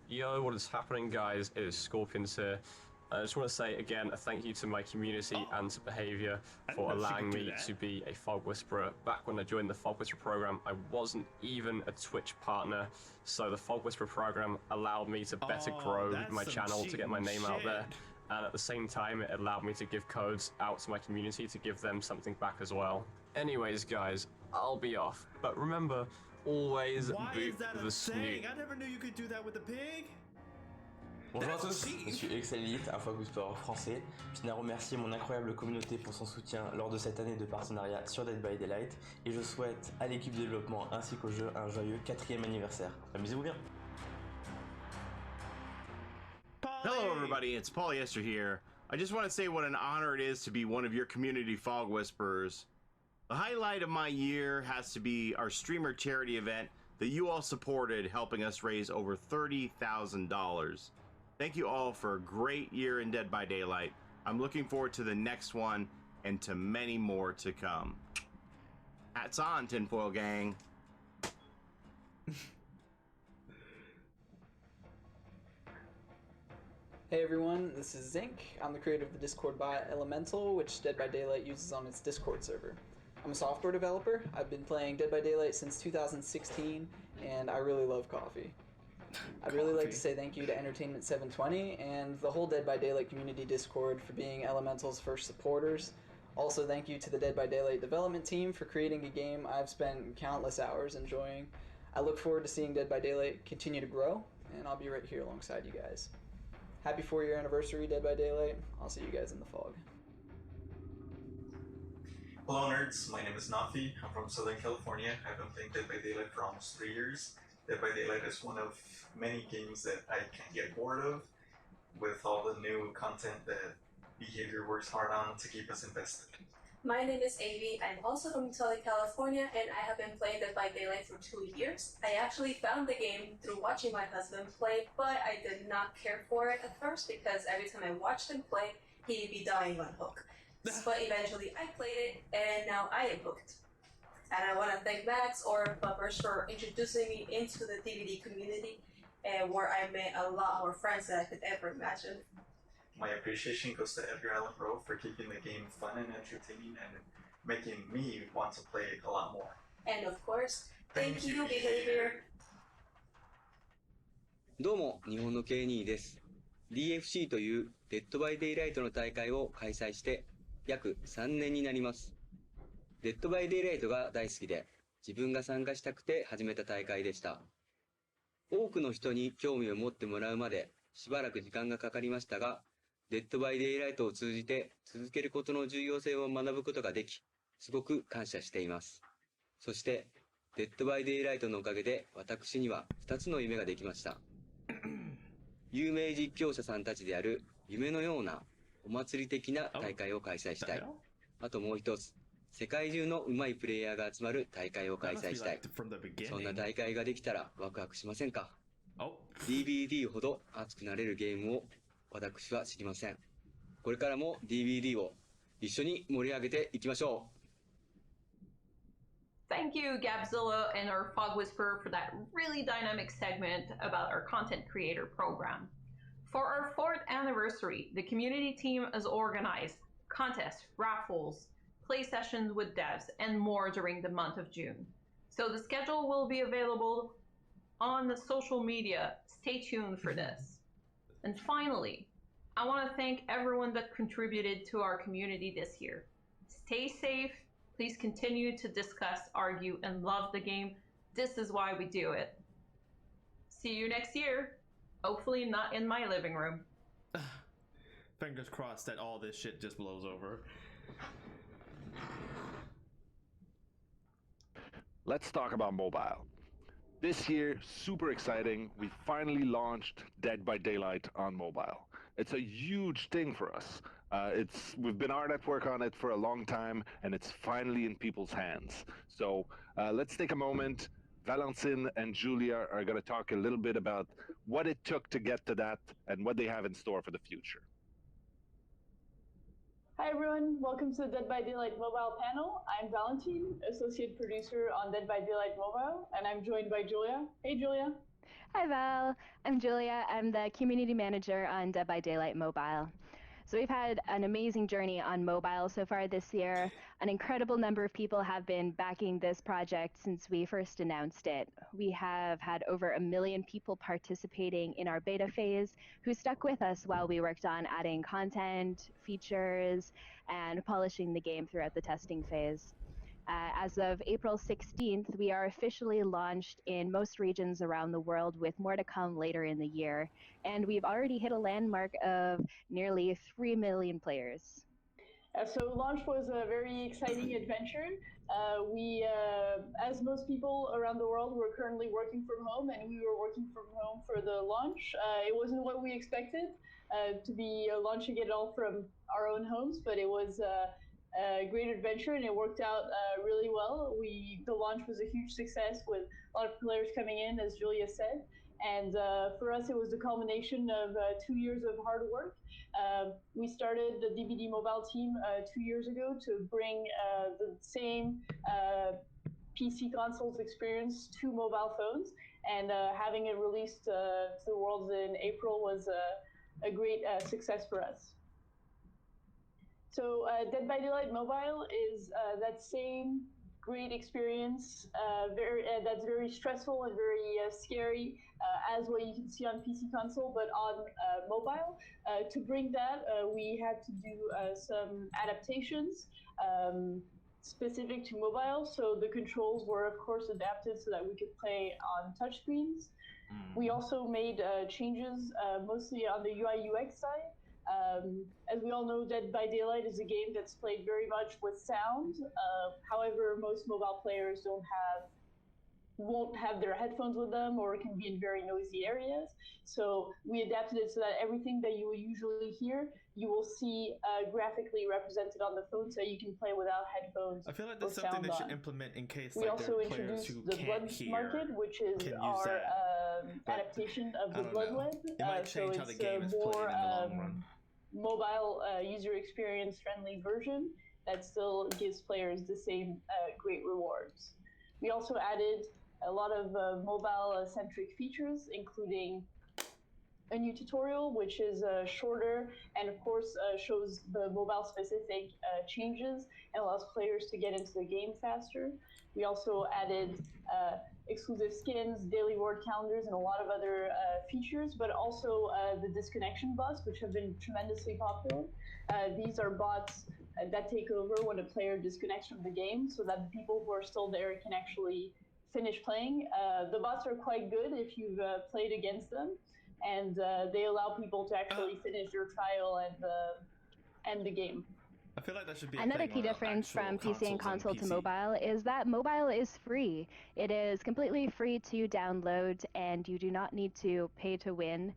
Yo, what is happening, guys? It is Scorpions here. I just want to say again a thank you to my community and to Behavior for allowing me to be a Fog Whisperer. Back when I joined the Fog Whisperer program, I wasn't even a Twitch partner, so the Fog Whisperer program allowed me to better grow my channel, to get my name out there. And at the same time, it allowed me to give codes out to my community to give them something back as well. Anyways, guys, I'll be off. But remember, always boot the snoot. I never knew you could do that with the pig. Bonjour à tous, je suis Excelite, un Fog Whisperer français. Je tiens à remercier mon incroyable communauté pour son soutien lors de cette année de partenariat sur Dead by Daylight et je souhaite à l'équipe de développement ainsi qu'au jeu un joyeux 4e anniversaire. Amusez-vous bien. Hello everybody, it's Polyester here. I just want to say what an honor it is to be one of your community Fog Whisperers. The highlight of my year has to be our streamer charity event that you all supported, helping us raise over $30,000. Thank you all for a great year in Dead by Daylight. I'm looking forward to the next one and to many more to come. Hats on, Tinfoil Gang. Hey everyone, this is Zinc. I'm the creator of the Discord bot Elemental, which Dead by Daylight uses on its Discord server. I'm a software developer. I've been playing Dead by Daylight since 2016, and I really love coffee. I'd really like to say thank you to Entertainment 720 and the whole Dead by Daylight community Discord for being Elemental's first supporters. Also thank you to the Dead by Daylight development team for creating a game I've spent countless hours enjoying. I look forward to seeing Dead by Daylight continue to grow, and I'll be right here alongside you guys. Happy 4-year anniversary, Dead by Daylight. I'll see you guys in the fog. Hello nerds, my name is Nafi. I'm from Southern California. I've been playing Dead by Daylight for almost 3 years. Dead by Daylight is one of many games that I can't get bored of, with all the new content that Behavior works hard on to keep us invested. My name is Avi. I'm also from Southern California, and I have been playing Dead by Daylight for 2 years. I actually found the game through watching my husband play, but I did not care for it at first because every time I watched him play, he'd be dying on hook. But eventually I played it, and now I am hooked. And I want to thank Max or Bumpers for introducing me into the DVD community, where I made a lot more friends than I could ever imagine. My appreciation goes to Edgar Allan Poe for keeping the game fun and entertaining and making me want to play it a lot more. And of course, thank you, Behavior. どうも、日本の K2 です。DFC というデッドバイデイライトの大会を開催して、約3年になります。デッドバイデイライトが大好きで、自分が参加したくて始めた大会でした。多くの人に興味を持ってもらうまでしばらく時間がかかりましたが、デッドバイデイライトを通じて続けることの重要性を学ぶことができ、すごく感謝しています。そして、デッドバイデイライトのおかげで私には2つの夢ができました。有名実況者さんたちである夢のようなお祭り的な大会を開催したい。あともう一つ、世界中の上手いプレイヤーが集まる大会を開催したい。そんな大会ができたらワクワクしませんか？ DVD ほど熱くなれるゲームを私は知りません。これからも DVD を一緒に盛り上げていきましょう。Thank you, Gabzilla and our Fog Whisperer, for that really dynamic segment about our content creator program. For our 4th anniversary, the community team has organized contests, raffles, play sessions with devs, and more during the month of June. So the schedule will be available on the social media. Stay tuned for this. And finally, I want to thank everyone that contributed to our community this year. Stay safe. Please continue to discuss, argue, and love the game. This is why we do it. See you next year. Hopefully not in my living room. Fingers crossed that all this shit just blows over. Let's talk about mobile. This year, super exciting, we finally launched Dead by Daylight on mobile. It's a huge thing for us. We've been hard at work on it for a long time, and it's finally in people's hands. So let's take a moment. Valentine and Julia are going to talk a little bit about what it took to get to that and what they have in store for the future. Hi everyone, welcome to the Dead by Daylight mobile panel. I'm Valentine, associate producer on Dead by Daylight mobile, and I'm joined by Julia. Hey Julia. Hi Val, I'm Julia. I'm the community manager on Dead by Daylight mobile. So we've had an amazing journey on mobile so far this year. An incredible number of people have been backing this project since we first announced it. We have had over 1 million people participating in our beta phase who stuck with us while we worked on adding content, features, and polishing the game throughout the testing phase. As of April 16th, we are officially launched in most regions around the world, with more to come later in the year. And we've already hit a landmark of nearly 3 million players. So launch was a very exciting adventure. We, as most people around the world, were currently working from home, and we were working from home for the launch. It wasn't what we expected to be launching it all from our own homes, but it was a great adventure, and it worked out really well. The launch was a huge success with a lot of players coming in, as Julia said. And for us, it was the culmination of 2 years of hard work. We started the DBD mobile team 2 years ago to bring the same PC consoles experience to mobile phones, and having it released to the world in April was a great success for us. So Dead by Daylight Mobile is that same great experience, that's very stressful and very scary as what you can see on PC console, but on mobile. To bring that, we had to do some adaptations specific to mobile. So the controls were, of course, adapted so that we could play on touchscreens. We also made changes mostly on the UI UX side. As we all know, Dead by Daylight is a game that's played very much with sound. However, most mobile players won't have their headphones with them, or can be in very noisy areas. So we adapted it so that everything that you will usually hear, you will see graphically represented on the phone, so you can play without headphones. I feel like that's something they should implement in case we like also there are players introduced who the can't Blood hear. Market, which is our adaptation of the Blood Web. It might change how the game is played in the long run. Mobile user experience friendly version that still gives players the same great rewards. We also added a lot of mobile centric features, including a new tutorial, which is shorter and of course shows the mobile specific changes and allows players to get into the game faster. We also added exclusive skins, daily reward calendars, and a lot of other features, but also the disconnection bots, which have been tremendously popular. These are bots that take over when a player disconnects from the game, so that the people who are still there can actually finish playing. The bots are quite good if you've played against them, and they allow people to actually finish their trial and end the game. I feel like that should be another key difference from PC and console to mobile is that mobile is free. It is completely free to download, and you do not need to pay to win.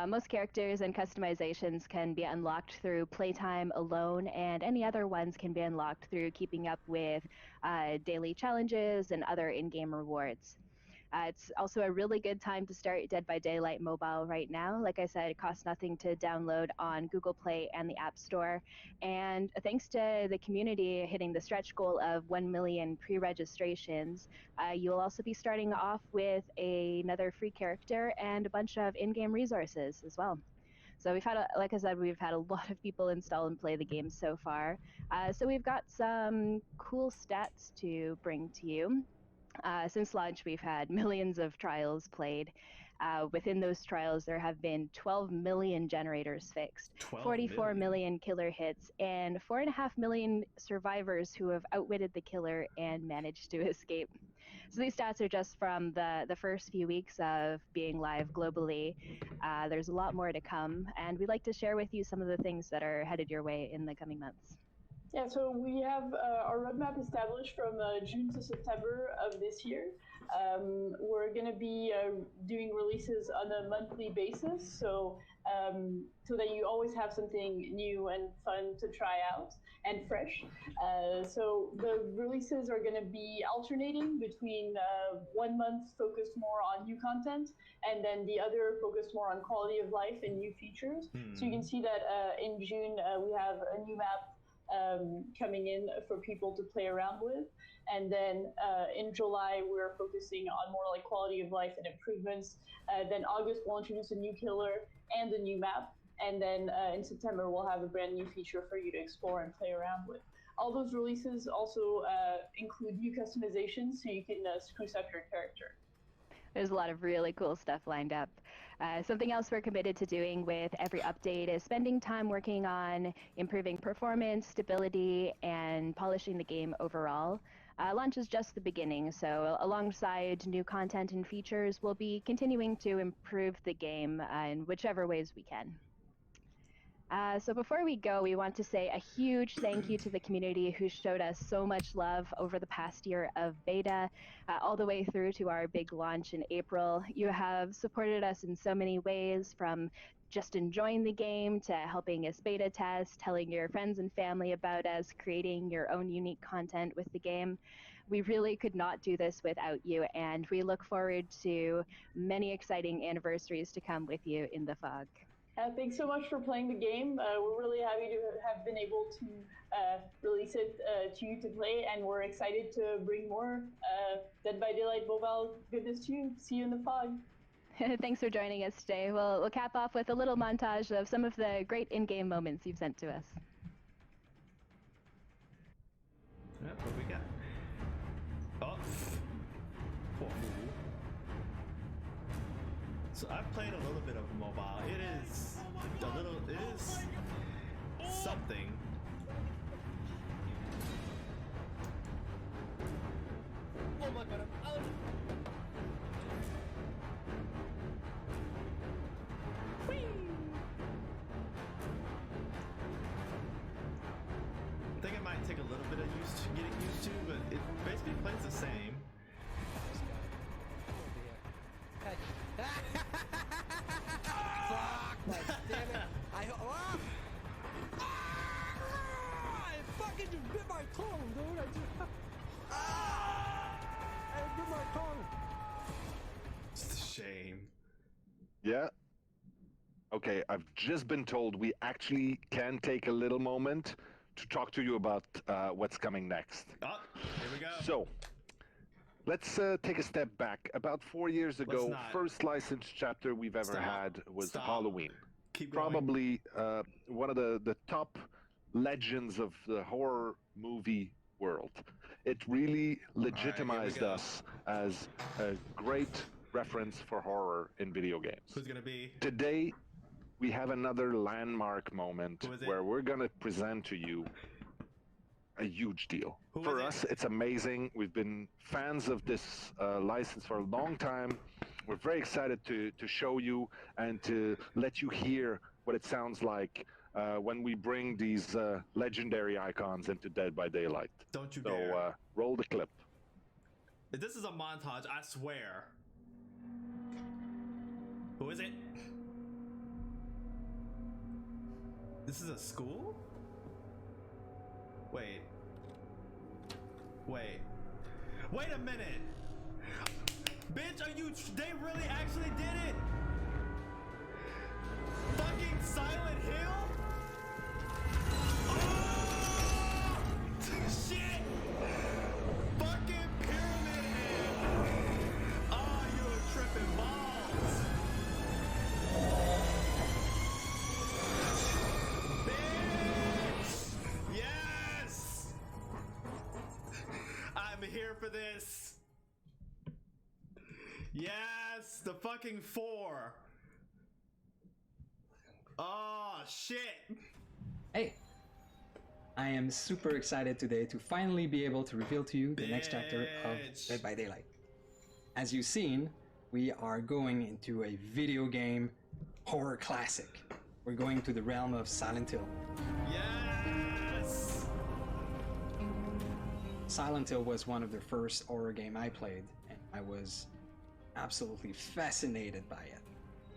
Most characters and customizations can be unlocked through playtime alone, and any other ones can be unlocked through keeping up with daily challenges and other in-game rewards. It's also a really good time to start Dead by Daylight Mobile right now. Like I said, it costs nothing to download on Google Play and the App Store. And thanks to the community hitting the stretch goal of 1 million pre-registrations, you'll also be starting off with another free character and a bunch of in-game resources as well. So we've had, like I said, we've had a lot of people install and play the game so far. So we've got some cool stats to bring to you. Since launch, we've had millions of trials played. Within those trials, there have been 12 million generators fixed, 44 million killer hits, and 4.5 million survivors who have outwitted the killer and managed to escape. So these stats are just from the first few weeks of being live globally. There's a lot more to come, and we'd like to share with you some of the things that are headed your way in the coming months. Yeah, so we have our roadmap established from June to September of this year. We're going to be doing releases on a monthly basis, so that you always have something new and fun to try out and fresh. So the releases are going to be alternating between 1 month focused more on new content, and then the other focused more on quality of life and new features. So you can see that in June we have a new map coming in for people to play around with. And then in July, we're focusing on more like quality of life and improvements. Then August, we'll introduce a new killer and a new map. And then in September, we'll have a brand new feature for you to explore and play around with. All those releases also include new customizations, so you can spruce up your character. There's a lot of really cool stuff lined up. Something else we're committed to doing with every update is spending time working on improving performance, stability, and polishing the game overall. Launch is just the beginning, so alongside new content and features, we'll be continuing to improve the game in whichever ways we can. So before we go, we want to say a huge thank you to the community who showed us so much love over the past year of beta, all the way through to our big launch in April. You have supported us in so many ways, from just enjoying the game to helping us beta test, telling your friends and family about us, creating your own unique content with the game. We really could not do this without you, and we look forward to many exciting anniversaries to come with you in the fog. Thanks so much for playing the game. We're really happy to have been able to release it to you to play, and we're excited to bring more Dead by Daylight mobile goodness to you. See you in the fog. Thanks for joining us today. We'll cap off with a little montage of some of the great in-game moments you've sent to us. Yep, what we got? Oh. Whoa. So I've played a little bit of mobile. It is something. Oh my god, I'm out. I think it might take a little bit of getting used to, but it basically plays the same. Fuck! Damn it! I fucking just bit my tongue, dude! I bit my tongue! It's a shame. Yeah. Okay, I've just been told we actually can take a little moment to talk to you about what's coming next. Oh, here we go. So, let's take a step back. About 4 years ago, first licensed chapter we've ever had was Halloween. Keep going. Probably one of the top legends of the horror movie world. It really legitimized us as a great reference for horror in video games. Who's gonna be? Today, we have another landmark moment where we're gonna present to you a huge deal. For us, it's amazing. We've been fans of this license for a long time. We're very excited to show you and to let you hear what it sounds like when we bring these legendary icons into Dead by Daylight. Don't you so, dare. Roll the clip. This is a montage, I swear. Who is it? This is a school? Wait. Wait a minute! Bitch, are you... They really actually did it! Fucking Silent Hill? Oh! Shit! Fucking Pyramid Head! Oh, you're tripping balls! Bitch! Yes! I'm here for this! Yes! The fucking 4! Oh, shit! Hey! I am super excited today to finally be able to reveal to you the next chapter of Dead by Daylight. As you've seen, we are going into a video game horror classic. We're going to the realm of Silent Hill. Yes! Silent Hill was one of the first horror game I played, and I was absolutely fascinated by it.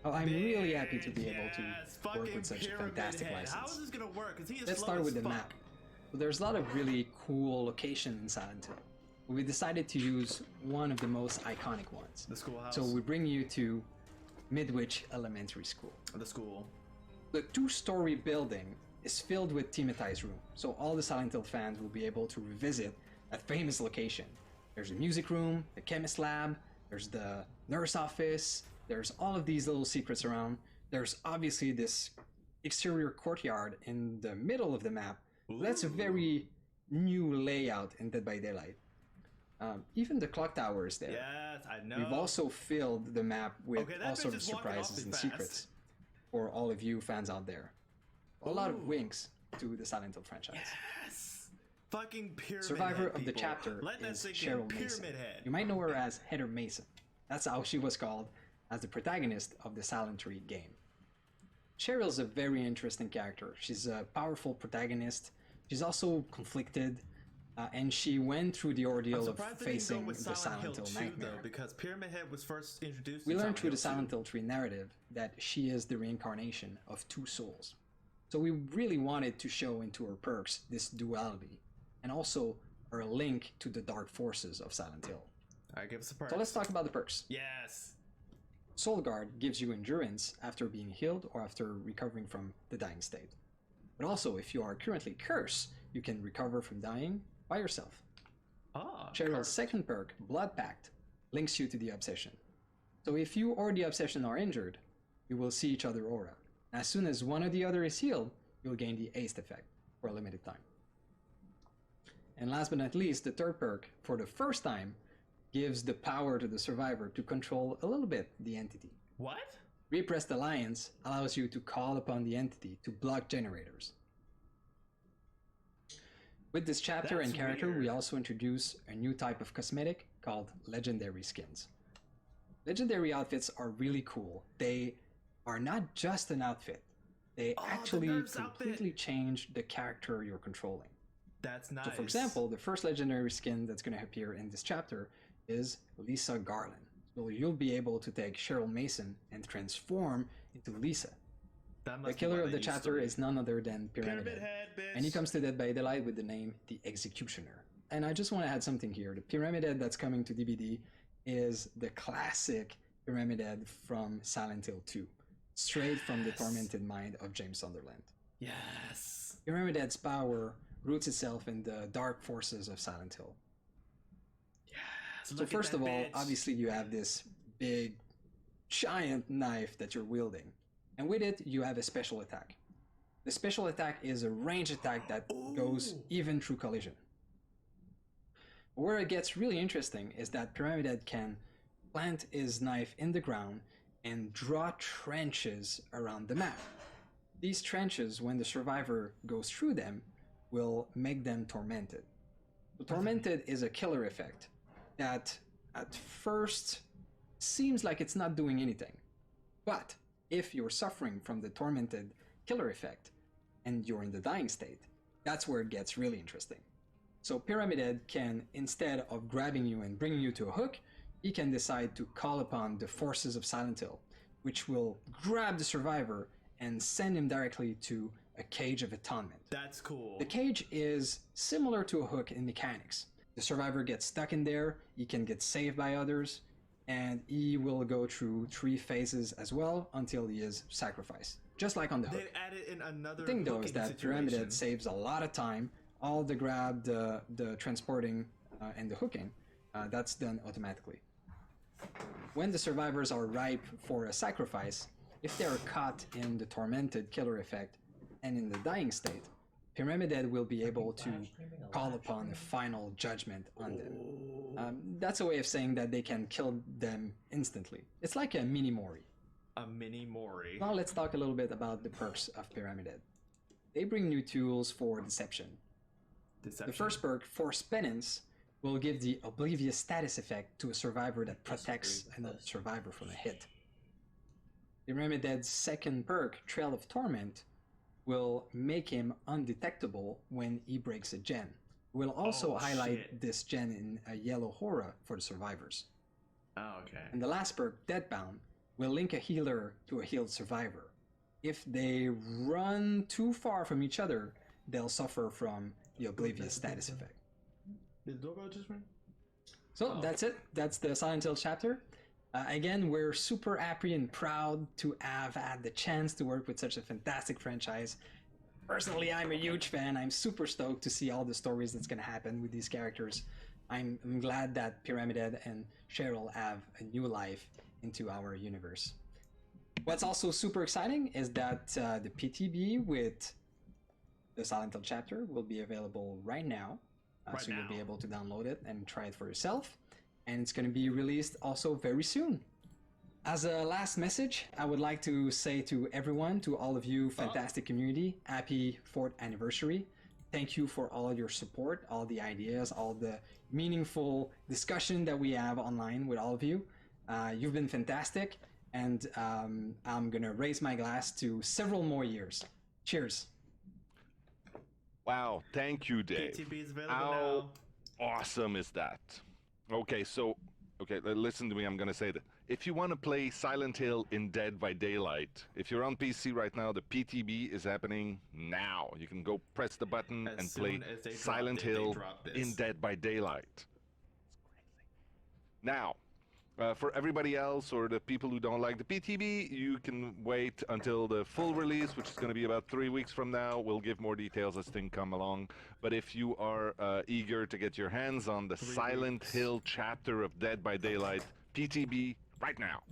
Oh, I'm really happy to be able to work with such a fantastic license. How is this gonna work? Because he is Let's slow start as with the fuck. map. So there's a lot of really cool locations in Silent Hill. We decided to use one of the most iconic ones. The schoolhouse. So we bring you to Midwich Elementary School. The school. The two-story building is filled with thematized rooms, so all the Silent Hill fans will be able to revisit a famous location. There's a music room, the chemist lab, there's the nurse office, there's all of these little secrets around. There's obviously this exterior courtyard in the middle of the map. That's a very new layout in Dead by Daylight. Even the clock tower is there. Yes, I know. We've also filled the map with Okay, that all bitch sorts of is walking surprises awfully and fast. secrets for all of you fans out there. A lot of winks to the Silent Hill franchise. Yes! Fucking Pyramid Survivor Head, of the people. chapter Let that is sink in. Cheryl Pyramid Mason. Head. You might know her as Heather Mason. That's how she was called as the protagonist of the Silent Hill game. Cheryl's a very interesting character. She's a powerful protagonist. She's also conflicted, and she went through the ordeal of surprised they didn't go facing with the Silent Hill 2, nightmare. though, because Pyramid Head was first introduced We in learned through the Silent Silent Hill 3 narrative that she is the reincarnation of two souls. So we really wanted to show into her perks this duality, and also her link to the dark forces of Silent Hill. Alright, give us a perk. So let's talk about the perks. Yes! Soul Guard gives you endurance after being healed or after recovering from the dying state. But also, if you are currently cursed, you can recover from dying by yourself. Ah, Cheryl's second perk, Blood Pact, links you to the Obsession. So if you or the Obsession are injured, you will see each other aura. As soon as one or the other is healed, you'll gain the Haste effect for a limited time. And last but not least, the third perk, for the first time, gives the power to the survivor to control a little bit the entity. What? Repressed Alliance allows you to call upon the entity to block generators. With this chapter That's and character, weird. we also introduce a new type of cosmetic called Legendary Skins. Legendary outfits are really cool. They are not just an outfit. They actually completely change the character you're controlling. That's nice. So for example, the first legendary skin that's going to appear in this chapter is Lisa Garland. So you'll be able to take Cheryl Mason and transform into Lisa. The killer of the chapter is none other than Pyramid Head, and he comes to Dead by Daylight with the name The Executioner. And I just want to add something here. The Pyramid Head that's coming to DVD is the classic Pyramid Head from Silent Hill 2, straight from the tormented mind of James Sunderland. Yes! Pyramid Head's power roots itself in the dark forces of Silent Hill. So first of all, obviously you have this big, giant knife that you're wielding. And with it, you have a special attack. The special attack is a range attack that goes even through collision. Where it gets really interesting is that Pyramid Head can plant his knife in the ground and draw trenches around the map. These trenches, when the survivor goes through them, will make them tormented. The tormented is a killer effect that at first seems like it's not doing anything. But if you're suffering from the tormented killer effect and you're in the dying state, that's where it gets really interesting. So Pyramid Head can, instead of grabbing you and bringing you to a hook, he can decide to call upon the forces of Silent Hill, which will grab the survivor and send him directly to a cage of atonement. That's cool. The cage is similar to a hook in mechanics. The survivor gets stuck in there, he can get saved by others, and he will go through 3 phases as well until he is sacrificed, just like on the hook. They added in another The thing though is that Pyramid situation. Head saves a lot of time. All the grab, the transporting, and the hooking, that's done automatically. When the survivors are ripe for a sacrifice, if they are caught in the tormented killer effect and in the dying state, Pyramid Head will be able to call upon a final judgment on them. That's a way of saying that they can kill them instantly. It's like a mini Mori. A mini Mori. Now let's talk a little bit about the perks of Pyramid Head. They bring new tools for deception. The first perk, Force Penance, will give the oblivious status effect to a survivor that protects another survivor from a hit. Pyramid Head's second perk, Trail of Torment, will make him undetectable when he breaks a gen. We'll also highlight this gen in a yellow aura for the survivors. Oh, okay. And the last perk, Deadbound, will link a healer to a healed survivor. If they run too far from each other, they'll suffer from the oblivious status effect. Did the doorbell just ring? So that's it. That's the Silent Hill chapter. Again, we're super happy and proud to have had the chance to work with such a fantastic franchise. Personally, I'm a huge fan. I'm super stoked to see all the stories that's going to happen with these characters. I'm glad that Pyramid Head and Cheryl have a new life into our universe. What's also super exciting is that the PTB with the Silent Hill chapter will be available right now. So you'll be able to download it and try it for yourself. And it's going to be released also very soon. As a last message, I would like to say to everyone, to all of you fantastic community, happy 4th anniversary. Thank you for all your support, all the ideas, all the meaningful discussion that we have online with all of you. You've been fantastic, and I'm going to raise my glass to several more years. Cheers. Wow, thank you, Dave. PTB is available How now. awesome is that? Okay, listen to me, I'm gonna say that. If you want to play Silent Hill in Dead by Daylight, if you're on PC right now, the PTB is happening now. You can go press the button and play Silent Hill in Dead by Daylight. Now, for everybody else or the people who don't like the PTB, you can wait until the full release, which is going to be about 3 weeks from now. We'll give more details as things come along. But if you are eager to get your hands on the Silent Hill chapter of Dead by Daylight, PTB right now.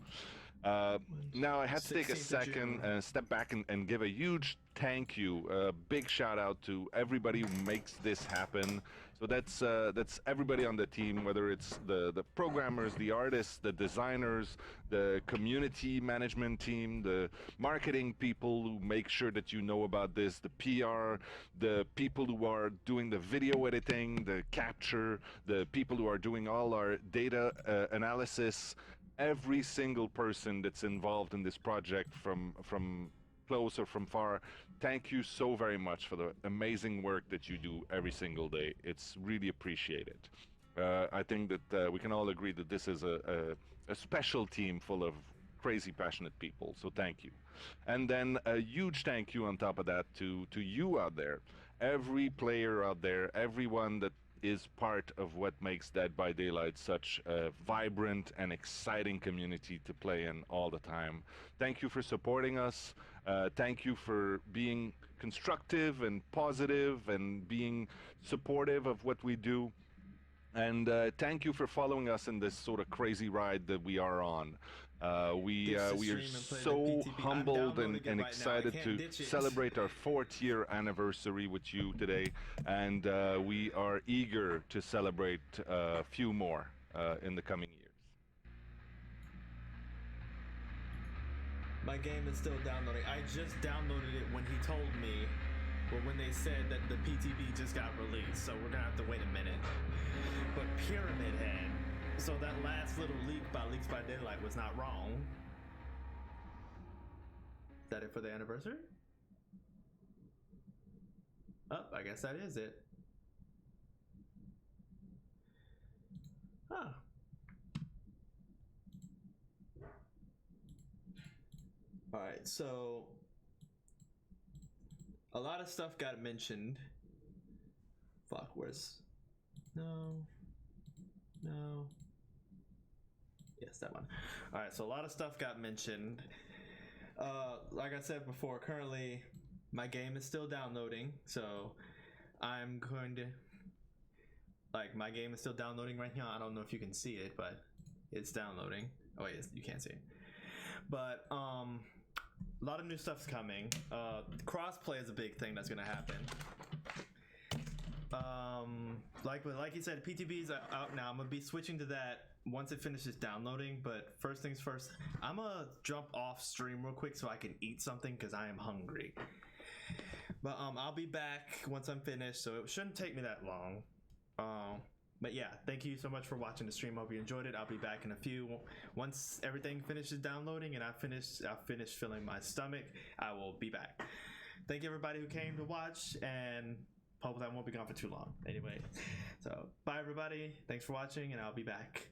Now I had to take a second and step back and give a huge thank you, a big shout out to everybody who makes this happen. So that's everybody on the team, whether it's the programmers, the artists, the designers, the community management team, the marketing people who make sure that you know about this, the PR, the people who are doing the video editing, the capture, the people who are doing all our data analysis. Every single person that's involved in this project from close or from far, thank you so very much for the amazing work that you do every single day. It's really appreciated. I think that we can all agree that this is a special team full of crazy passionate people, so thank you. And then a huge thank you on top of that to you out there, every player out there, everyone that is part of what makes Dead by Daylight such a vibrant and exciting community to play in all the time. Thank you for supporting us. Thank you for being constructive and positive and being supportive of what we do. And thank you for following us in this sort of crazy ride that we are on. We are so humbled and excited to celebrate our 4th year anniversary with you today, and we are eager to celebrate a few more in the coming years. My game is still downloading. I just downloaded it when he told me were when they said that the PTB just got released, so we're gonna have to wait a minute. But Pyramid Head, so that last little leak by Leaks by Daylight was not wrong. Is that it for the anniversary? Oh, I guess that is it. Huh. Alright, so a lot of stuff got mentioned. Fuck, where's... No. Yes, that one. Alright, so a lot of stuff got mentioned. Like I said before, currently my game is still downloading, so I'm going to... Like, my game is still downloading right now. I don't know if you can see it, but it's downloading. Oh, yes, you can't see it. But, a lot of new stuff's coming. Crossplay is a big thing that's gonna happen. Like you said, PTB's out now. I'm gonna be switching to that once it finishes downloading. But first things first, I'm gonna jump off stream real quick so I can eat something because I am hungry. But I'll be back once I'm finished, so it shouldn't take me that long. But yeah, thank you so much for watching the stream. Hope you enjoyed it. I'll be back in a few. Once everything finishes downloading and I'll finish filling my stomach, I will be back. Thank you everybody who came to watch, and hope that I won't be gone for too long. Anyway, so bye everybody. Thanks for watching, and I'll be back.